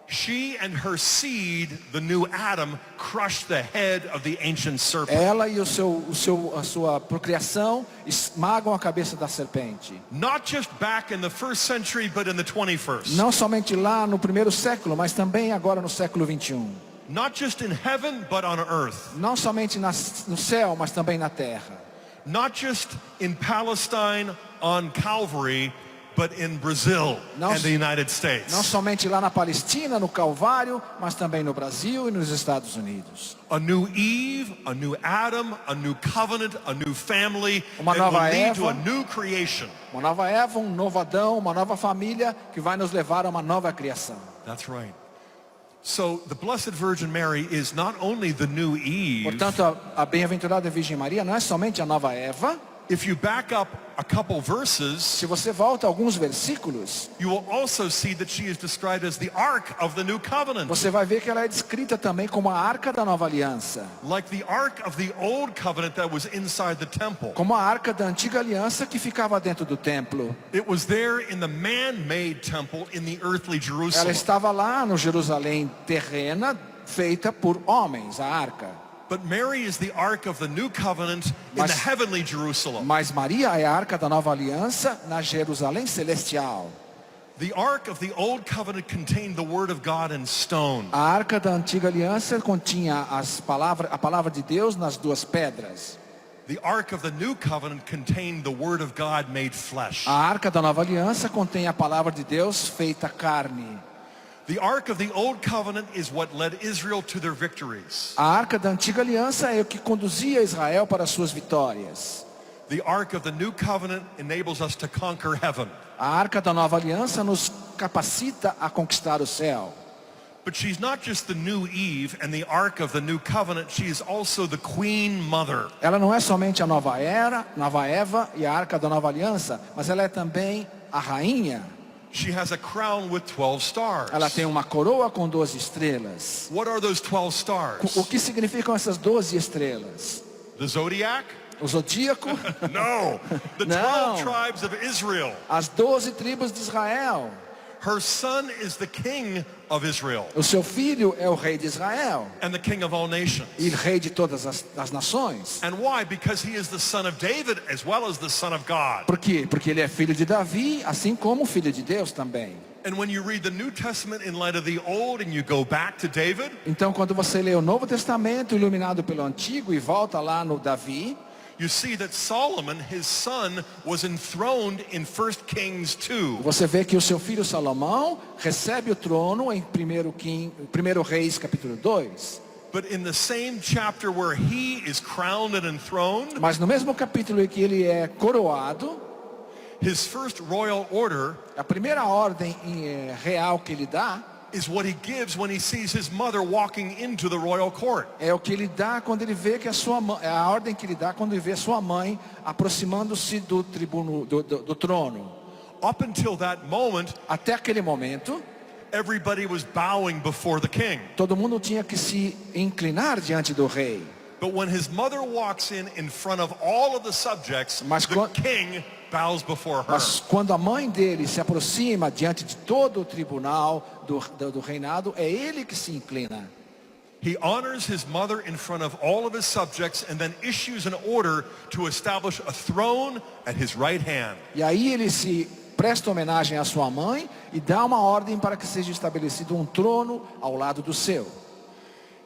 She and her seed, the new Adam, crushed the head of the ancient serpent. Ela e a sua procriação esmagam a cabeça da serpente. Not just back in the first century, but in the 21st. Não somente lá no primeiro século, mas também agora no século 21. Not just in heaven, but on earth. Não somente no céu, mas também na terra. Not just in Palestine on Calvary, but in Brazil and the United States. Não somente lá na Palestina, no Calvário, mas também no Brasil e nos Estados Unidos. A new Eve, a new Adam, a new covenant, a new family Uma that will nova lead to Eva. a new creation. Uma nova Eva, um novo Adão, uma nova família que vai nos levar a uma nova criação. That's right. So the Blessed Virgin Mary is not only the new Eve. Portanto, a bem-aventurada Virgem Maria não é somente a nova Eva. If you back up a couple verses, Se você volta a alguns versículos, you will also see that she is described as the Ark of the New Covenant. você vai ver que ela é descrita também como a arca da nova aliança. Like the Ark of the Old Covenant that was inside the temple. Como a arca da antiga aliança que ficava dentro do templo. It was there in the man-made temple in the earthly Ela Jerusalem. estava lá no Jerusalém terrena, feita por homens, a arca. But Mary is the Ark of the New Covenant in Mas- the heavenly Jerusalem. Mas Maria é a arca da nova aliança na Jerusalém celestial. The Ark of the Old Covenant contained the Word of God in stone. A arca da antiga aliança continha a palavra de Deus nas duas pedras. The Ark of the New Covenant contained the Word of God made flesh. A arca da nova aliança contém a palavra de Deus feita carne. The Ark of the Old Covenant is what led Israel to their victories. A arca da antiga aliança é o que conduzia Israel para as suas vitórias. The Ark of the New Covenant enables us to conquer heaven. A arca da nova aliança nos capacita a conquistar o céu. But she's not just the new Eve and the Ark of the New Covenant, she is also the Queen Mother. Ela não é somente a nova Eva e a arca da nova aliança, mas ela é também a rainha. She has a crown with 12 stars. Ela tem uma coroa com 12 estrelas. What are those 12 stars? O que significam essas 12 estrelas? The zodiac? O zodíaco? No. The 12 No. tribes of Israel. As 12 tribos de Israel. Her son is the king of Israel O seu filho é o rei de Israel and the king of all nations. e rei de todas as nações. And why? Because he is the son of David as well as the son of God. Por quê? Porque ele é filho de Davi, assim como filho de Deus também. And when you read the New Testament in light of the Old and you go back to David, Então, quando você lê o Novo Testamento iluminado pelo Antigo e volta lá no Davi, you see that Solomon, his son, was enthroned in 1 Kings 2. você vê que o seu filho Salomão recebe o trono em 1 Reis capítulo 2. But in the same chapter where he is crowned and enthroned, Mas no mesmo capítulo em que ele é coroado, his first royal order a primeira ordem real que ele dá is what he gives when he sees his mother walking into the royal court. é o que ele dá quando ele vê que é a ordem que ele dá quando ele vê sua mãe aproximando-se do trono. Up until that moment, Até aquele momento, everybody was bowing before the king. todo mundo tinha que se inclinar diante do rei. But when his mother walks in front of all of the subjects, Mas the king bows before her. Mas quando a mãe dele se aproxima diante de todo o tribunal do reinado, é ele que se inclina. He honors his mother in front of all of his subjects and then issues an order to establish a throne at his right hand. E aí ele se presta homenagem à sua mãe e dá uma ordem para que seja estabelecido um trono ao lado do seu.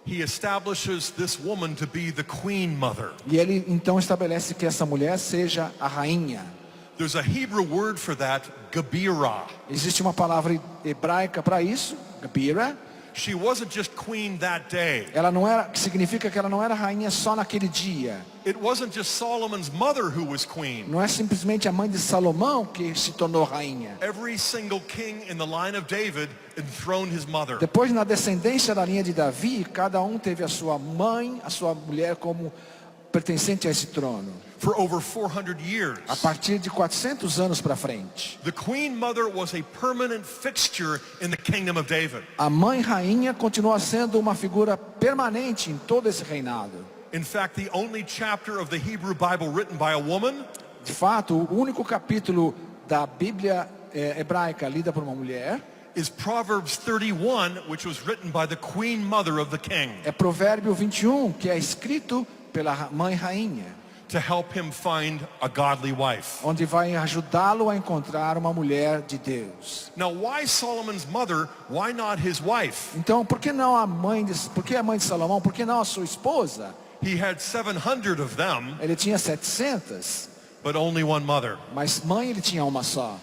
He establishes this woman to be the queen mother. E ele então estabelece que essa mulher seja a rainha. There's a Hebrew word for that, Gabira. Existe uma palavra hebraica para isso, Gabira, She wasn't just queen that day. Ela não era, significa que ela não era rainha só naquele dia. It wasn't just Solomon's mother who was queen. Não é simplesmente a mãe de Salomão que se tornou rainha. Every single king in the line of David enthroned his mother. Depois, na descendência da linha de Davi, cada um teve a sua mãe, a sua mulher como pertencente a esse trono. For over 400 years. A partir de 400 anos para frente. The queen mother was a permanent fixture in the kingdom of David. A mãe rainha continua sendo uma figura permanente em todo esse reinado. In fact, the only chapter of the Hebrew Bible written by a woman De fato, o único capítulo da Bíblia hebraica lida por uma mulher is Proverbs 31, which was written by the queen mother of the king é Provérbio 21, que é escrito pela mãe rainha, to help him find a godly wife. onde vai ajudá-lo a encontrar uma mulher de Deus. Now, why Solomon's mother? Why not his wife? Então, por que não a mãe por que a mãe de Salomão? Por que não a sua esposa? He had 700 of them, Ele tinha 700, but only one mother. mas mãe ele tinha uma só.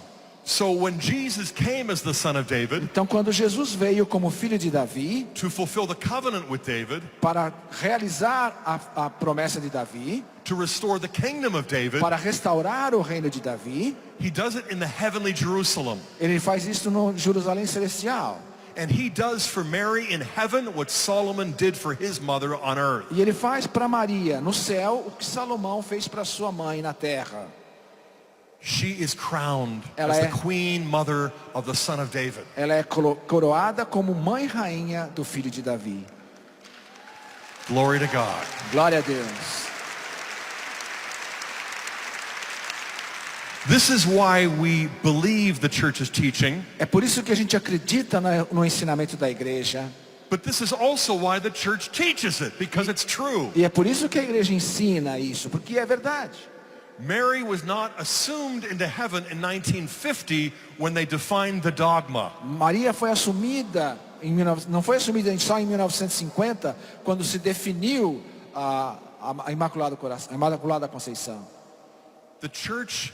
So when Jesus came as the son of David Então, quando Jesus veio como filho de Davi, to fulfill the covenant with David, para realizar a promessa de Davi, to restore the kingdom of David, para restaurar o reino de Davi, he does it in the heavenly Jerusalem. ele faz isso no Jerusalém Celestial. And he does for Mary in heaven what Solomon did for his mother on earth. E ele faz para Maria no céu o que Salomão fez para sua mãe na terra. She is crowned Ela as the é- queen mother of the son of David. Ela é coroada como mãe rainha do filho de Davi. Glory to God. Glória a Deus. This is why we believe the church's teaching, É por isso que a gente acredita no ensinamento da igreja. but this is also why the church teaches it, because it's true. E é por isso que a igreja ensina isso, porque é verdade. Mary was not assumed into heaven in 1950 when they defined the dogma. Maria foi assumida, não foi assumida só em 1950, quando se definiu a Imaculada Conceição. The church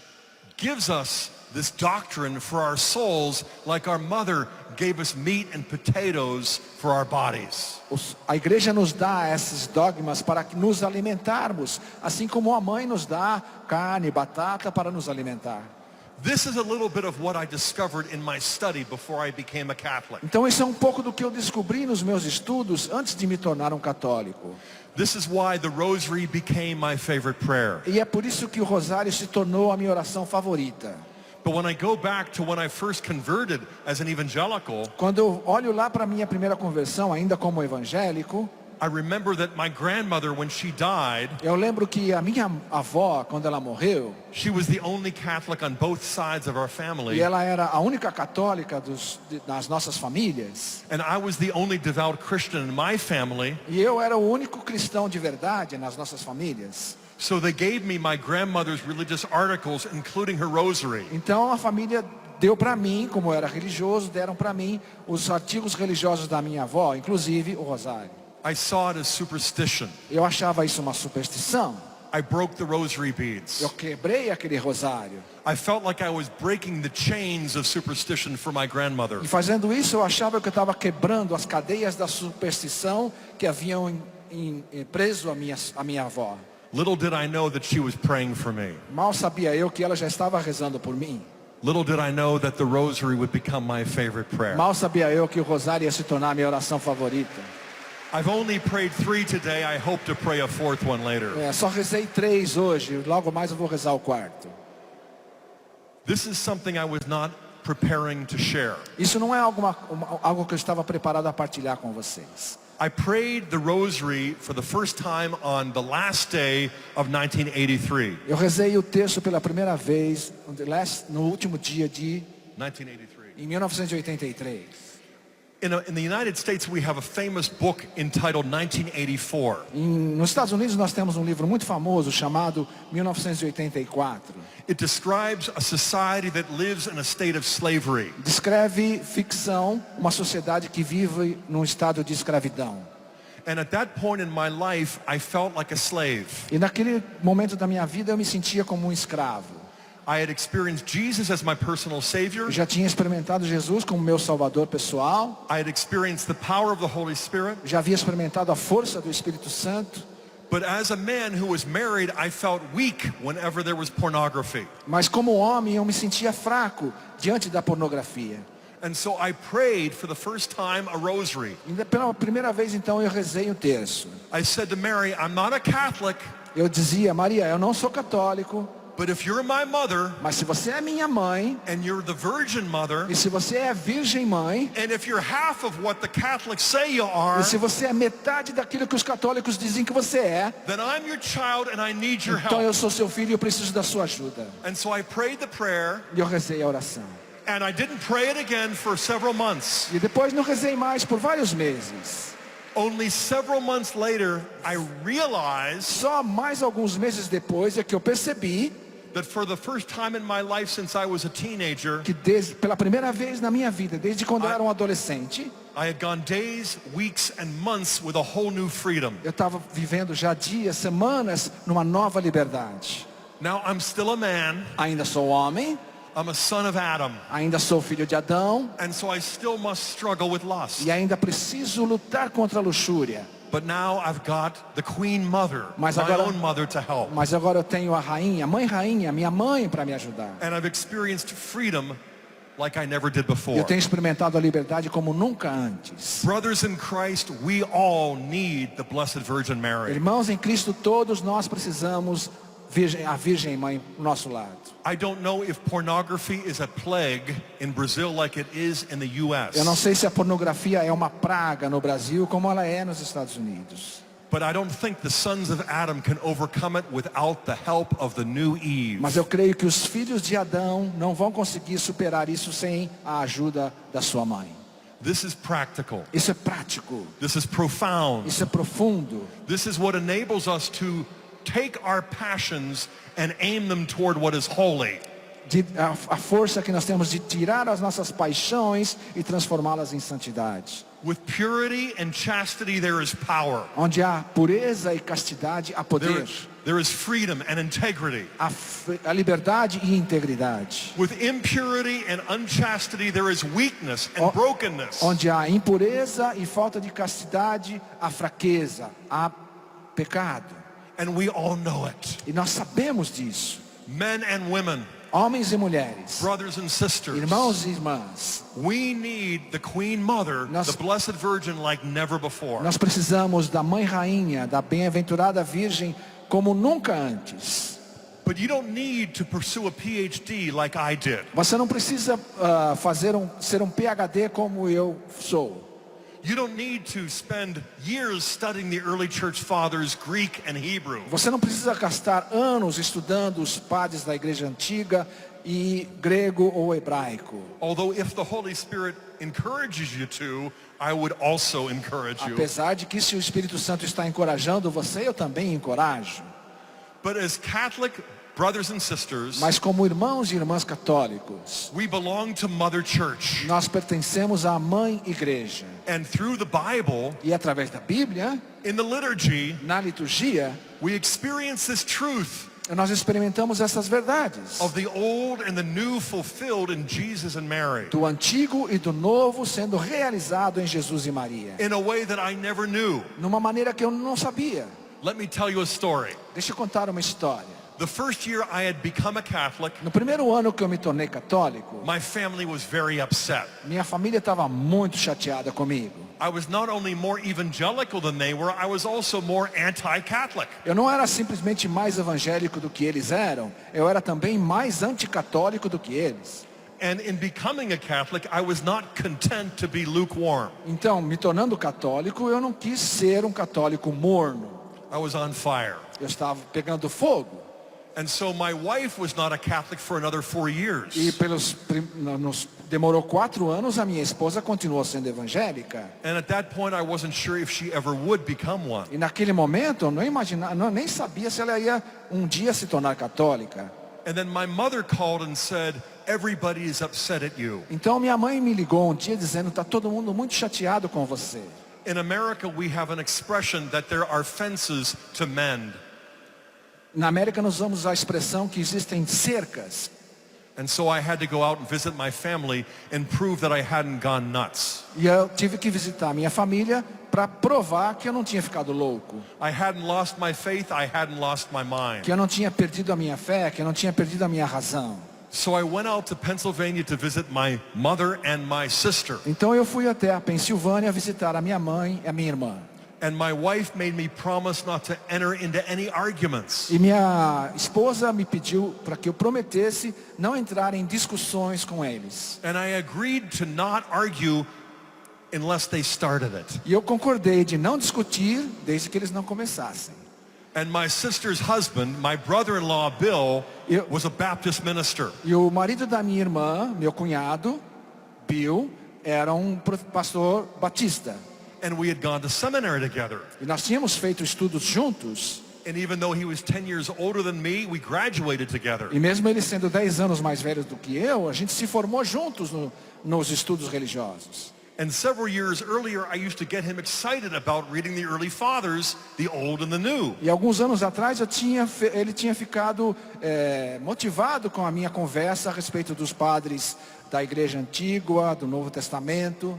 gives us this doctrine for our souls like our mother gave us meat and potatoes for our bodies. A igreja nos dá esses dogmas para que nos alimentarmos, assim como a mãe nos dá carne, batata para nos alimentar. This is a little bit of what I discovered in my study before I became a Catholic. Então isso é um pouco do que eu descobri nos meus estudos antes de me tornar um católico. This is why the rosary became my favorite prayer. E é por isso que o rosário se tornou a minha oração favorita. But when I go back to when I first converted as an evangelical, Quando eu olho lá para a minha primeira conversão, ainda como evangélico, I remember that my grandmother, when she died, eu lembro que a minha avó, quando ela morreu, she was the only Catholic on both sides of our e family, ela era a única católica das nossas famílias, and I was the only devout Christian in my family. e eu era o único cristão de verdade nas nossas famílias. So they gave me my grandmother's religious articles, including her rosary. Então a família deu para mim, como eu era religioso, deram para mim os artigos religiosos da minha avó, inclusive o rosário. I saw it as superstition. Eu achava isso uma superstição. I broke the rosary beads. Eu quebrei aquele rosário. I felt like I was breaking the chains of superstition for my grandmother. E fazendo isso, eu achava que eu estava quebrando as cadeias da superstição que haviam preso a minha avó. Little did I know that she was praying for me. Mal sabia eu que ela já estava rezando por mim. Little did I know that the rosary would become my favorite prayer. Mal sabia eu que o rosário ia se tornar a minha oração favorita. I've only prayed 3 today. I hope to pray a 4th one later. Só rezei 3 hoje, logo mais eu vou rezar o 4º. This is something I was not preparing to share. Isso não é algo que eu estava preparado a partilhar com vocês. I prayed the rosary for the first time on the last day of 1983. Eu rezei o texto pela primeira vez no último dia de 1983. em 1983. In the United States, we have a famous book entitled 1984. Nos Estados Unidos nós temos um livro muito famoso chamado 1984. It describes a society that lives in a state of slavery. Descreve ficção, uma sociedade que vive num estado de escravidão. And at that point in my life, I felt like a slave. E naquele momento da minha vida eu me sentia como um escravo. I had experienced Jesus as my personal Savior. Eu já tinha experimentado Jesus como meu Salvador pessoal. I had experienced the power of the Holy Spirit. Já havia experimentado a força do Espírito Santo. But as a man who was married, I felt weak whenever there was pornography. Mas como homem eu me sentia fraco diante da pornografia. And so I prayed for the first time a rosary. E pela primeira vez então eu rezei um terço. I said to Mary, I'm not a Catholic, Eu dizia, Maria, eu não sou católico, but if you're my mother mas se você é minha mãe, and you're the Virgin Mother, e se você é virgem mãe, and if you're half of what the Catholics say you are, e se você é metade daquilo que os católicos dizem que você é, then I'm your child and I need your então eu help. sou seu filho e eu preciso da sua ajuda. And so I prayed the prayer, E eu rezei a oração. and I didn't pray it again for several months. E depois não rezei mais por vários meses. Only several months later, I realized Só mais alguns meses depois é que eu percebi that for the first time in my life since I was a teenager, que pela primeira vez na minha vida, desde quando eu era um adolescente, I had gone days, weeks, and months with a whole new freedom. eu estava vivendo já dias, semanas, numa nova liberdade. Now I'm still a man, Ainda sou homem, I'm a son of Adam, ainda sou filho de Adão, and so I still must struggle with lust. e ainda preciso lutar contra a luxúria. But now I've got the Queen Mother, Mas my agora- own mother to help. Mas agora eu tenho a rainha, minha mãe para me ajudar. And I've experienced freedom like I never did Eu before. tenho experimentado a liberdade como nunca antes. Brothers in Christ, we all need the Blessed Virgin Mary. Irmãos em Cristo, todos nós precisamos a Virgem Mãe ao nosso lado. I don't know if pornography is a plague in Brazil like it is in the U.S. Eu não sei se a pornografia é uma praga no Brasil como ela é nos Estados Unidos. But I don't think the sons of Adam can overcome it without the help of the new Eve. Mas eu creio que os filhos de Adão não vão conseguir superar isso sem a ajuda da sua mãe. This is practical. Isso é prático, This is profound. isso é profundo. This is what enables us to take our passions and aim them toward what is holy. A força que nós temos de tirar as nossas paixões e transformá-las em santidade. With purity and chastity there is power. Onde há pureza e castidade, há poder. There is freedom and integrity. A liberdade e integridade. With impurity and unchastity there is weakness and brokenness. Onde há impureza e falta de castidade, há fraqueza, há pecado. And we all know it. E nós sabemos disso. Men and women, Homens e mulheres, brothers and sisters, irmãos e irmãs, we need the Queen Mother, the Blessed Virgin, like never before. nós precisamos da Mãe Rainha, da bem-aventurada Virgem, como nunca antes. But you don't need to pursue a PhD like I did. Você não precisa ser um PhD como eu sou. You don't need to spend years studying the early church fathers, Greek and Hebrew. Você não precisa gastar anos estudando os padres da igreja antiga e grego ou hebraico. Although if the Holy Spirit encourages you to, I would also encourage you. Apesar de que se o Espírito Santo está encorajando você, eu também encorajo. But as Catholic brothers and sisters, Mas como irmãos e irmãs católicos, we belong to Mother Church. nós pertencemos à Mãe Igreja. And through the Bible, E através da Bíblia, in the liturgy, na liturgia, we experience this truth nós experimentamos essas verdades. of the old and the new fulfilled in Jesus and Mary Do antigo e do novo sendo realizado em Jesus e Maria. in a way that I never knew. Numa maneira que eu não sabia. Let me tell you a story. Deixa eu contar uma história. The first year I had become a Catholic, No primeiro ano que eu me tornei católico, my family was very upset. minha família estava muito chateada comigo. I was not only more evangelical than they were, I was also more anti-Catholic. Eu não era simplesmente mais evangélico do que eles eram, eu era também mais anticatólico do que eles. And in becoming a Catholic, I was not content to be lukewarm. Então, me tornando católico, eu não quis ser um católico morno. I was on fire. Eu estava pegando fogo. And so my wife was not a Catholic for another 4 years. E demorou 4 anos, a minha esposa continuou sendo evangélica. And at that point, I wasn't sure if she ever would become one. E naquele momento, eu não imaginava, nem sabia se ela ia um dia se tornar católica. And then my mother called and said, everybody is upset at you. Então minha mãe me ligou um dia dizendo, está todo mundo muito chateado com você. In America, we have an expression that there are fences to mend. Na América nós usamos a expressão que existem cercas. And so I had to go out and visit my family and prove that I hadn't gone nuts. E eu tive que visitar a minha família para provar que eu não tinha ficado louco. I hadn't lost my faith, I hadn't lost my mind. Que eu não tinha perdido a minha fé, que eu não tinha perdido a minha razão. So I went out to Pennsylvania to visit my mother and my sister. Então eu fui até a Pensilvânia visitar a minha mãe e a minha irmã. And my wife made me promise not to enter into any arguments. E minha esposa me pediu para que eu prometesse não entrar em discussões com eles. And I agreed to not argue unless they started it. E eu concordei de não discutir desde que eles não começassem. And my sister's husband, my brother-in-law Bill, Eu- was a Baptist minister. E o marido da minha irmã, meu cunhado, Bill, era um pastor batista. And we had gone to seminary together. E nós tínhamos feito estudos juntos. And even though he was 10 years older than me, we graduated together. E mesmo ele sendo 10 anos mais velho do que eu, a gente se formou juntos nos estudos religiosos. And several years earlier, I used to get him excited about reading the early fathers, the old and the new. E alguns anos atrás ele tinha ficado motivado com a minha conversa a respeito dos padres da Igreja Antiga, do Novo Testamento.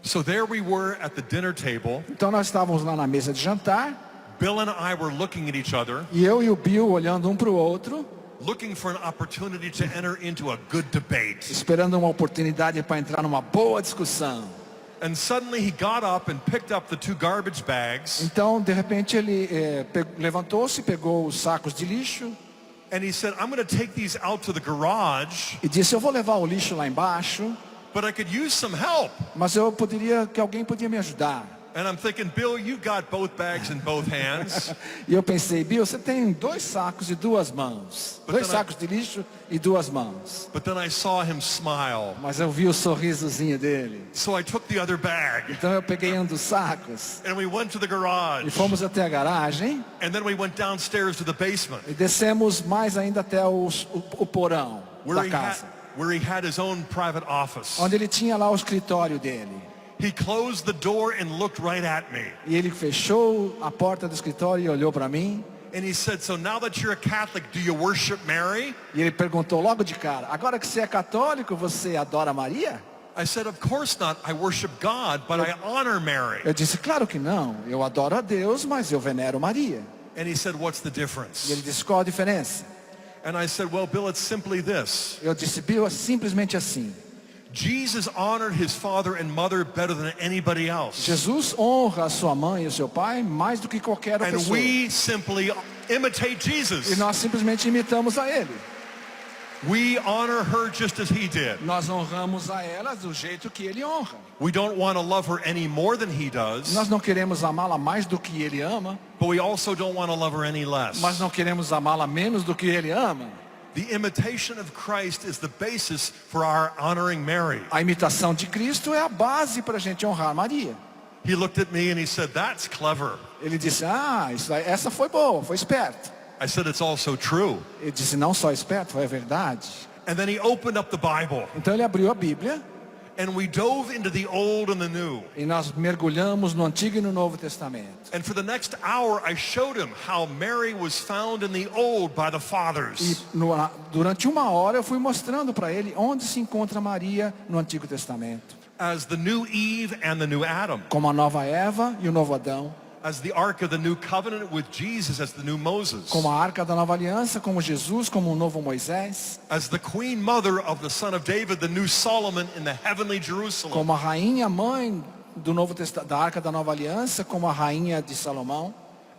So there we were at the dinner table. Então nós estávamos lá na mesa de jantar, Bill and I were looking at each other, e eu e o Bill olhando um para o outro, looking for an opportunity to enter into a good debate. esperando uma oportunidade para entrar numa boa discussão. And suddenly he got up and picked up the 2 garbage bags, Então, de repente, ele levantou-se, pegou os sacos de lixo and he said, I'm going to take these out to the garage, e disse, eu vou levar o lixo lá embaixo, but I could use some help. mas que alguém podia me ajudar. And I'm thinking, Bill, you got both bags in both hands. E eu pensei, Bill, você tem 2 sacos e 2 mãos. 2 sacos de lixo e 2 mãos. But then I saw him smile. Mas eu vi o sorrisozinho dele. So I took the other bag Então eu peguei um dos sacos and we went to the e garage. fomos até a garagem And then we went downstairs to the basement e descemos mais ainda até o porão where da casa, where he had his own private office. onde ele tinha lá o escritório dele. He closed the door and looked right at me. E ele fechou a porta do escritório e olhou para mim. And he said, so now that you're a Catholic, do you worship Mary? E ele perguntou logo de cara, agora que você é católico, você adora Maria? I said, of course not. I worship God, but I honor Mary. Eu disse, claro que não. Eu adoro a Deus, mas eu venero Maria. And he said, what's the E difference? ele disse, qual a diferença? And I said, well, Bill, it's simply this. Eu disse, Bill, é simplesmente assim. Jesus honored his father and mother better than anybody else. Jesus honra a sua mãe e o seu pai mais do que qualquer outra And pessoa. we simply imitate E Jesus. nós simplesmente imitamos a ele. We honor her just as he did. Nós honramos a ela do jeito que ele honra. We don't want to love her any more than he does, Nós não queremos amá-la mais do que ele ama, but we also don't want to love her any less. mas não queremos amá-la menos do que ele ama. The imitation of Christ is the basis for our honoring Mary. A imitação de Cristo é a base para a gente honrar Maria. He looked at me and he said, that's clever. Ele disse, essa foi boa, foi esperto. I said, it's also true. Ele disse, não só esperto, foi a verdade. And then he opened up the Bible Então ele abriu a Bíblia and we dove into the old and the new. e nós mergulhamos no Antigo e no Novo Testamento. And for the next hour, I showed him how Mary was found in the old by the E fathers. durante 1 hora eu fui mostrando para ele onde se encontra Maria no Antigo Testamento. As the new Eve and the new Adam. Como a nova Eva e o novo Adão. As the Ark of the New Covenant with Jesus as the new Moses. Como a Arca da Nova Aliança, como Jesus, como o novo Moisés. As the Queen Mother of the Son of David, the new Solomon in the heavenly Jerusalem. Como a rainha mãe do Novo da Arca da Nova Aliança, como a rainha de Salomão.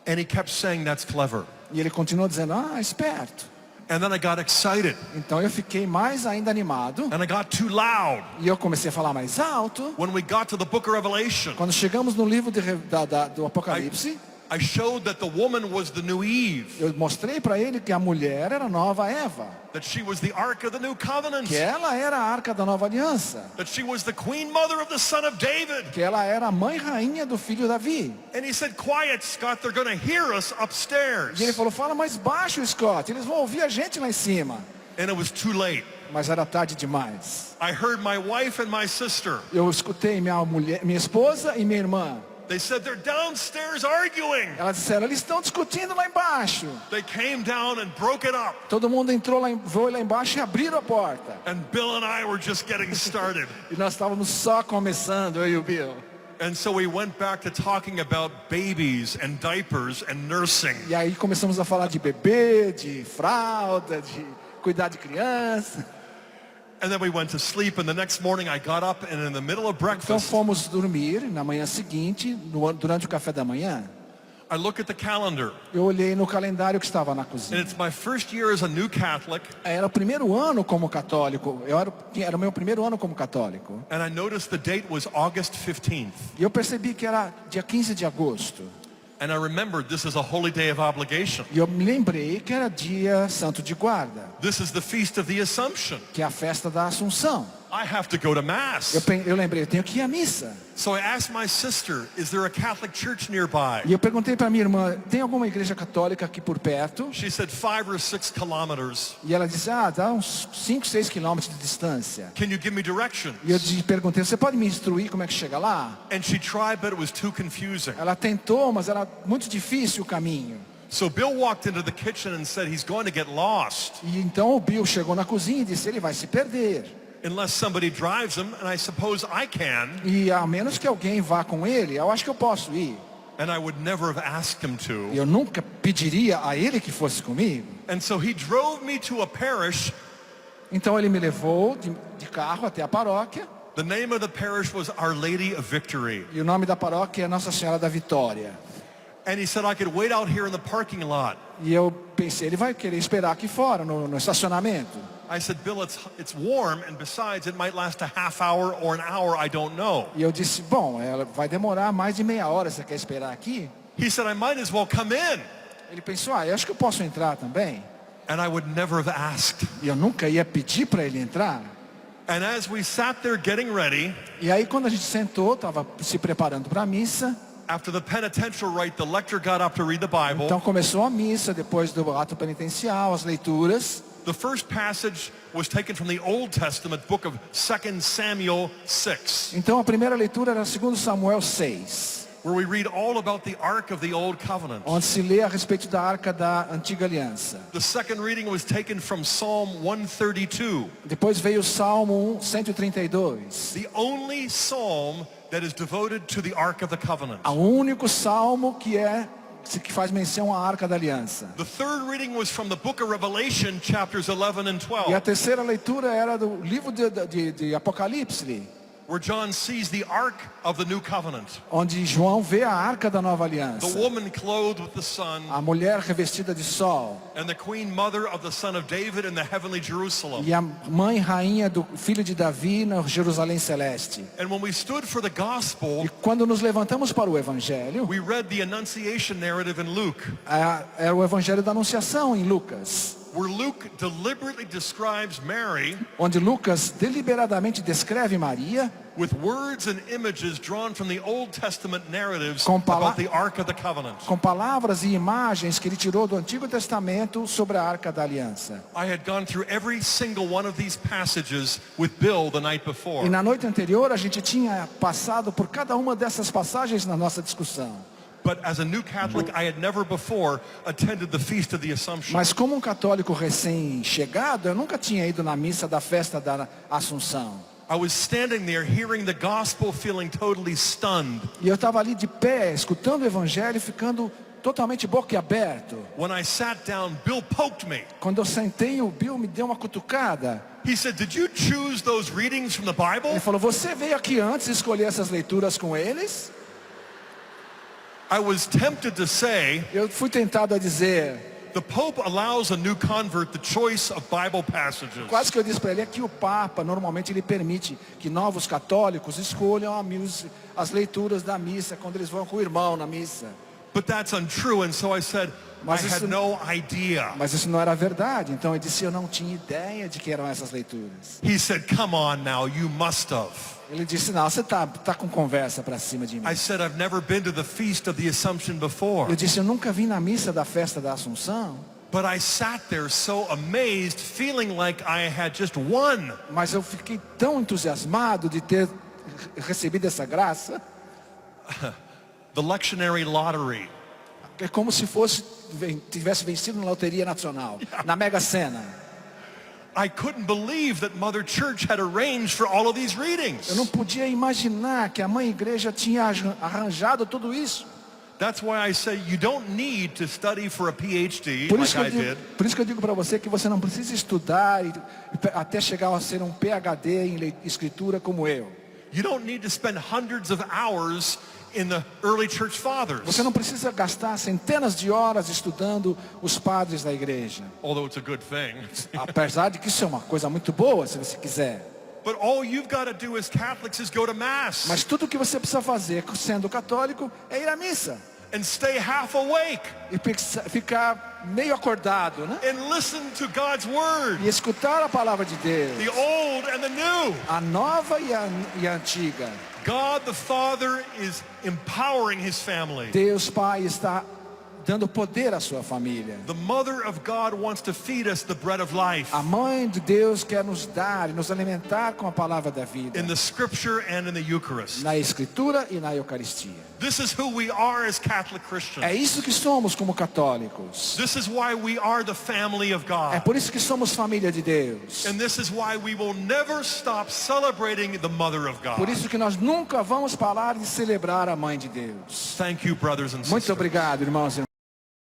And he kept saying, that's clever. E ele continuou dizendo, esperto. And then I got excited. Então eu fiquei mais ainda animado. And I got too loud. E eu comecei a falar mais alto. When we got to the book of Revelation, Quando chegamos no livro do Apocalipse, I showed that the woman was the new Eve. eu mostrei para ele que a mulher era a nova Eva. That she was the Ark of the New Covenant. Que ela era a Arca da Nova Aliança. That she was the Queen Mother of the Son of David. Que ela era a mãe rainha do filho Davi. And he said, quiet, Scott, they're going to hear us upstairs. E ele falou, fala mais baixo, Scott, eles vão ouvir a gente lá em cima. And it was too late. Mas era tarde demais. I heard my wife and my sister Eu escutei minha esposa e minha irmã They said, they're downstairs arguing. Elas disseram, eles estão discutindo lá embaixo. They came down and broke it up. Todo mundo entrou lá, foi lá embaixo e abriram a porta. And Bill and I were just getting started. E nós estávamos só começando, eu e o Bill. And so we went back to talking about babies and diapers and nursing. E aí começamos a falar de bebê, de fralda, de cuidar de criança. And then we went to sleep, and the next morning I got up, and in the middle of Então breakfast, fomos dormir na manhã seguinte, durante o café da manhã. I look at the calendar, Eu olhei no calendário que estava na and cozinha. it's my first year as a new Catholic, Era o primeiro ano como católico. Era o meu primeiro ano como católico. and I noticed the date was August 15th. E eu percebi que era dia 15 de agosto. And I remembered this is a holy day of obligation. E eu me lembrei que era dia santo de guarda, This is the feast of the Assumption. que é a festa da Assunção. I have to go to Mass. Eu lembrei, eu tenho que ir à missa. So I asked my sister, is there a Catholic church nearby? E eu perguntei para minha irmã, tem alguma igreja católica aqui por perto? She said 5 or 6 kilometers. E ela disse, dá uns 5, 6 quilômetros de distância. Can you give me directions? E eu perguntei, você pode me instruir como é que chega lá? And she tried, but it was too confusing. Ela tentou, mas era muito difícil o caminho. So Bill walked into the kitchen and said he's going to get lost E então o Bill chegou na cozinha e disse, ele vai se perder. unless somebody drives him, and I suppose I can, E a menos que alguém vá com ele, eu acho que eu posso ir. and I would never have asked him to. E eu nunca pediria a ele que fosse comigo. And so he drove me to a parish. Então ele me levou de carro até a paróquia. The name of the parish was Our Lady of Victory. E o nome da paróquia é Nossa Senhora da Vitória. And he said I could wait out here in the parking lot. E eu pensei, ele vai querer esperar aqui fora, no estacionamento. I said, Bill, it's warm, and besides, it might last a half hour or an hour, I don't know. E eu disse, bom, ela vai demorar mais de meia hora, você quer esperar aqui? He said, I might as well come in. Ele pensou, eu acho que eu posso entrar também. And I would never have asked. E eu nunca ia pedir para ele entrar. And as we sat there getting ready, E aí quando a gente sentou, estava se preparando para a missa. after the penitential rite, the lector got up to read the Bible. Então começou a missa, depois do ato penitencial, as leituras. The first passage was taken from the Old Testament book of 2 Samuel 6, Então a primeira leitura era 2 Samuel 6, where we read all about the Ark of the Old Covenant. onde se lê a respeito da Arca da Antiga Aliança. The second reading was taken from Psalm 132, Depois veio o Salmo 132, the only psalm that is devoted to the Ark of the Covenant. o único salmo que faz menção à Arca da Aliança. The third reading was from the book of Revelation, chapters 11 and E a 12, terceira leitura era do livro de Apocalipse, where John sees the Ark of the New Covenant, onde João vê a Arca da Nova the Aliança, woman clothed with the sun, a mulher revestida de sol and the queen mother of the son of David in the heavenly Jerusalem. e a mãe rainha do filho de Davi na Jerusalém Celeste. And when we stood for the gospel, E quando nos levantamos para o Evangelho, we read the Annunciation narrative in Luke, era o Evangelho da Anunciação em Lucas, where Luke deliberately describes Mary onde Lucas deliberadamente descreve Maria with words and images drawn from the Old Testament narratives Com about the Ark of the Covenant. com palavras e imagens que ele tirou do Antigo Testamento sobre a Arca da Aliança. I had gone through every single one of these passages with Bill the night before. E na noite anterior a gente tinha passado por cada uma dessas passagens na nossa discussão. But as a new Catholic, I had never before attended the Feast of the Assumption. Mas como um católico recém-chegado, eu nunca tinha ido na missa da festa da Assunção. I was standing there hearing the gospel, feeling totally stunned. E eu estava ali de pé, escutando o Evangelho, ficando totalmente boquiaberto. When I sat down, Bill poked me. Quando eu sentei, o Bill me deu uma cutucada. He said, "Did you choose those readings from the Bible?" Ele falou, você veio aqui antes escolher essas leituras com eles? I was tempted to say, Eu fui tentado a dizer, the Pope allows a new convert the choice of Bible passages. quase que eu disse para ele, é que o Papa, normalmente ele permite que novos católicos escolham as leituras da missa, quando eles vão com o irmão na missa. But that's untrue, and so I said, Mas I isso- had no idea. Mas isso não era verdade, então eu disse, eu não tinha ideia de que eram essas leituras. He said, come on now, you must have. Ele disse, não, você tá com conversa para cima de mim. I said, I've never been to the Feast of the Assumption before. Eu disse, eu nunca vim na missa da festa da Assunção, But I sat there so amazed, feeling like I had just won. mas eu fiquei tão entusiasmado de ter recebido essa graça. the lectionary lottery. É como se tivesse vencido na loteria nacional, na Mega Sena. I couldn't believe that Mother Church had arranged for all of these Eu readings. não podia imaginar que a Mãe Igreja tinha arranjado tudo isso. That's why I say you don't need to study for a PhD Por like isso, I did. por isso que eu digo para você que você não precisa estudar até chegar a ser um PhD em escritura como eu. You don't need to spend hundreds of hours in the early church fathers. Você não precisa gastar centenas de horas estudando os padres da igreja. Although it's a good thing. Apesar de que isso é uma coisa muito boa, se você quiser. But all you've got to do as Catholics is go to Mass Mas tudo o que você precisa fazer, sendo católico, é ir à missa. and stay half awake E ficar meio acordado, né? and listen to God's Word, E escutar a palavra de Deus. the old and the new. A nova e a antiga. God the Father is empowering His family. Deus Pai está dando poder à sua família. The Mother of God wants to feed us the bread of life A Mãe de Deus quer nos dar e nos alimentar com a palavra da vida. in the Scripture and in the Eucharist. Na Escritura e na Eucaristia. This is who we are as Catholic Christians. É isso que somos como católicos. This is why we are the family of É God. por isso que somos família de Deus. And this is why we will never stop celebrating the Mother of Por God. isso que nós nunca vamos parar de celebrar a Mãe de Deus. Thank you, brothers and Muito sisters. obrigado, irmãos e irmãs.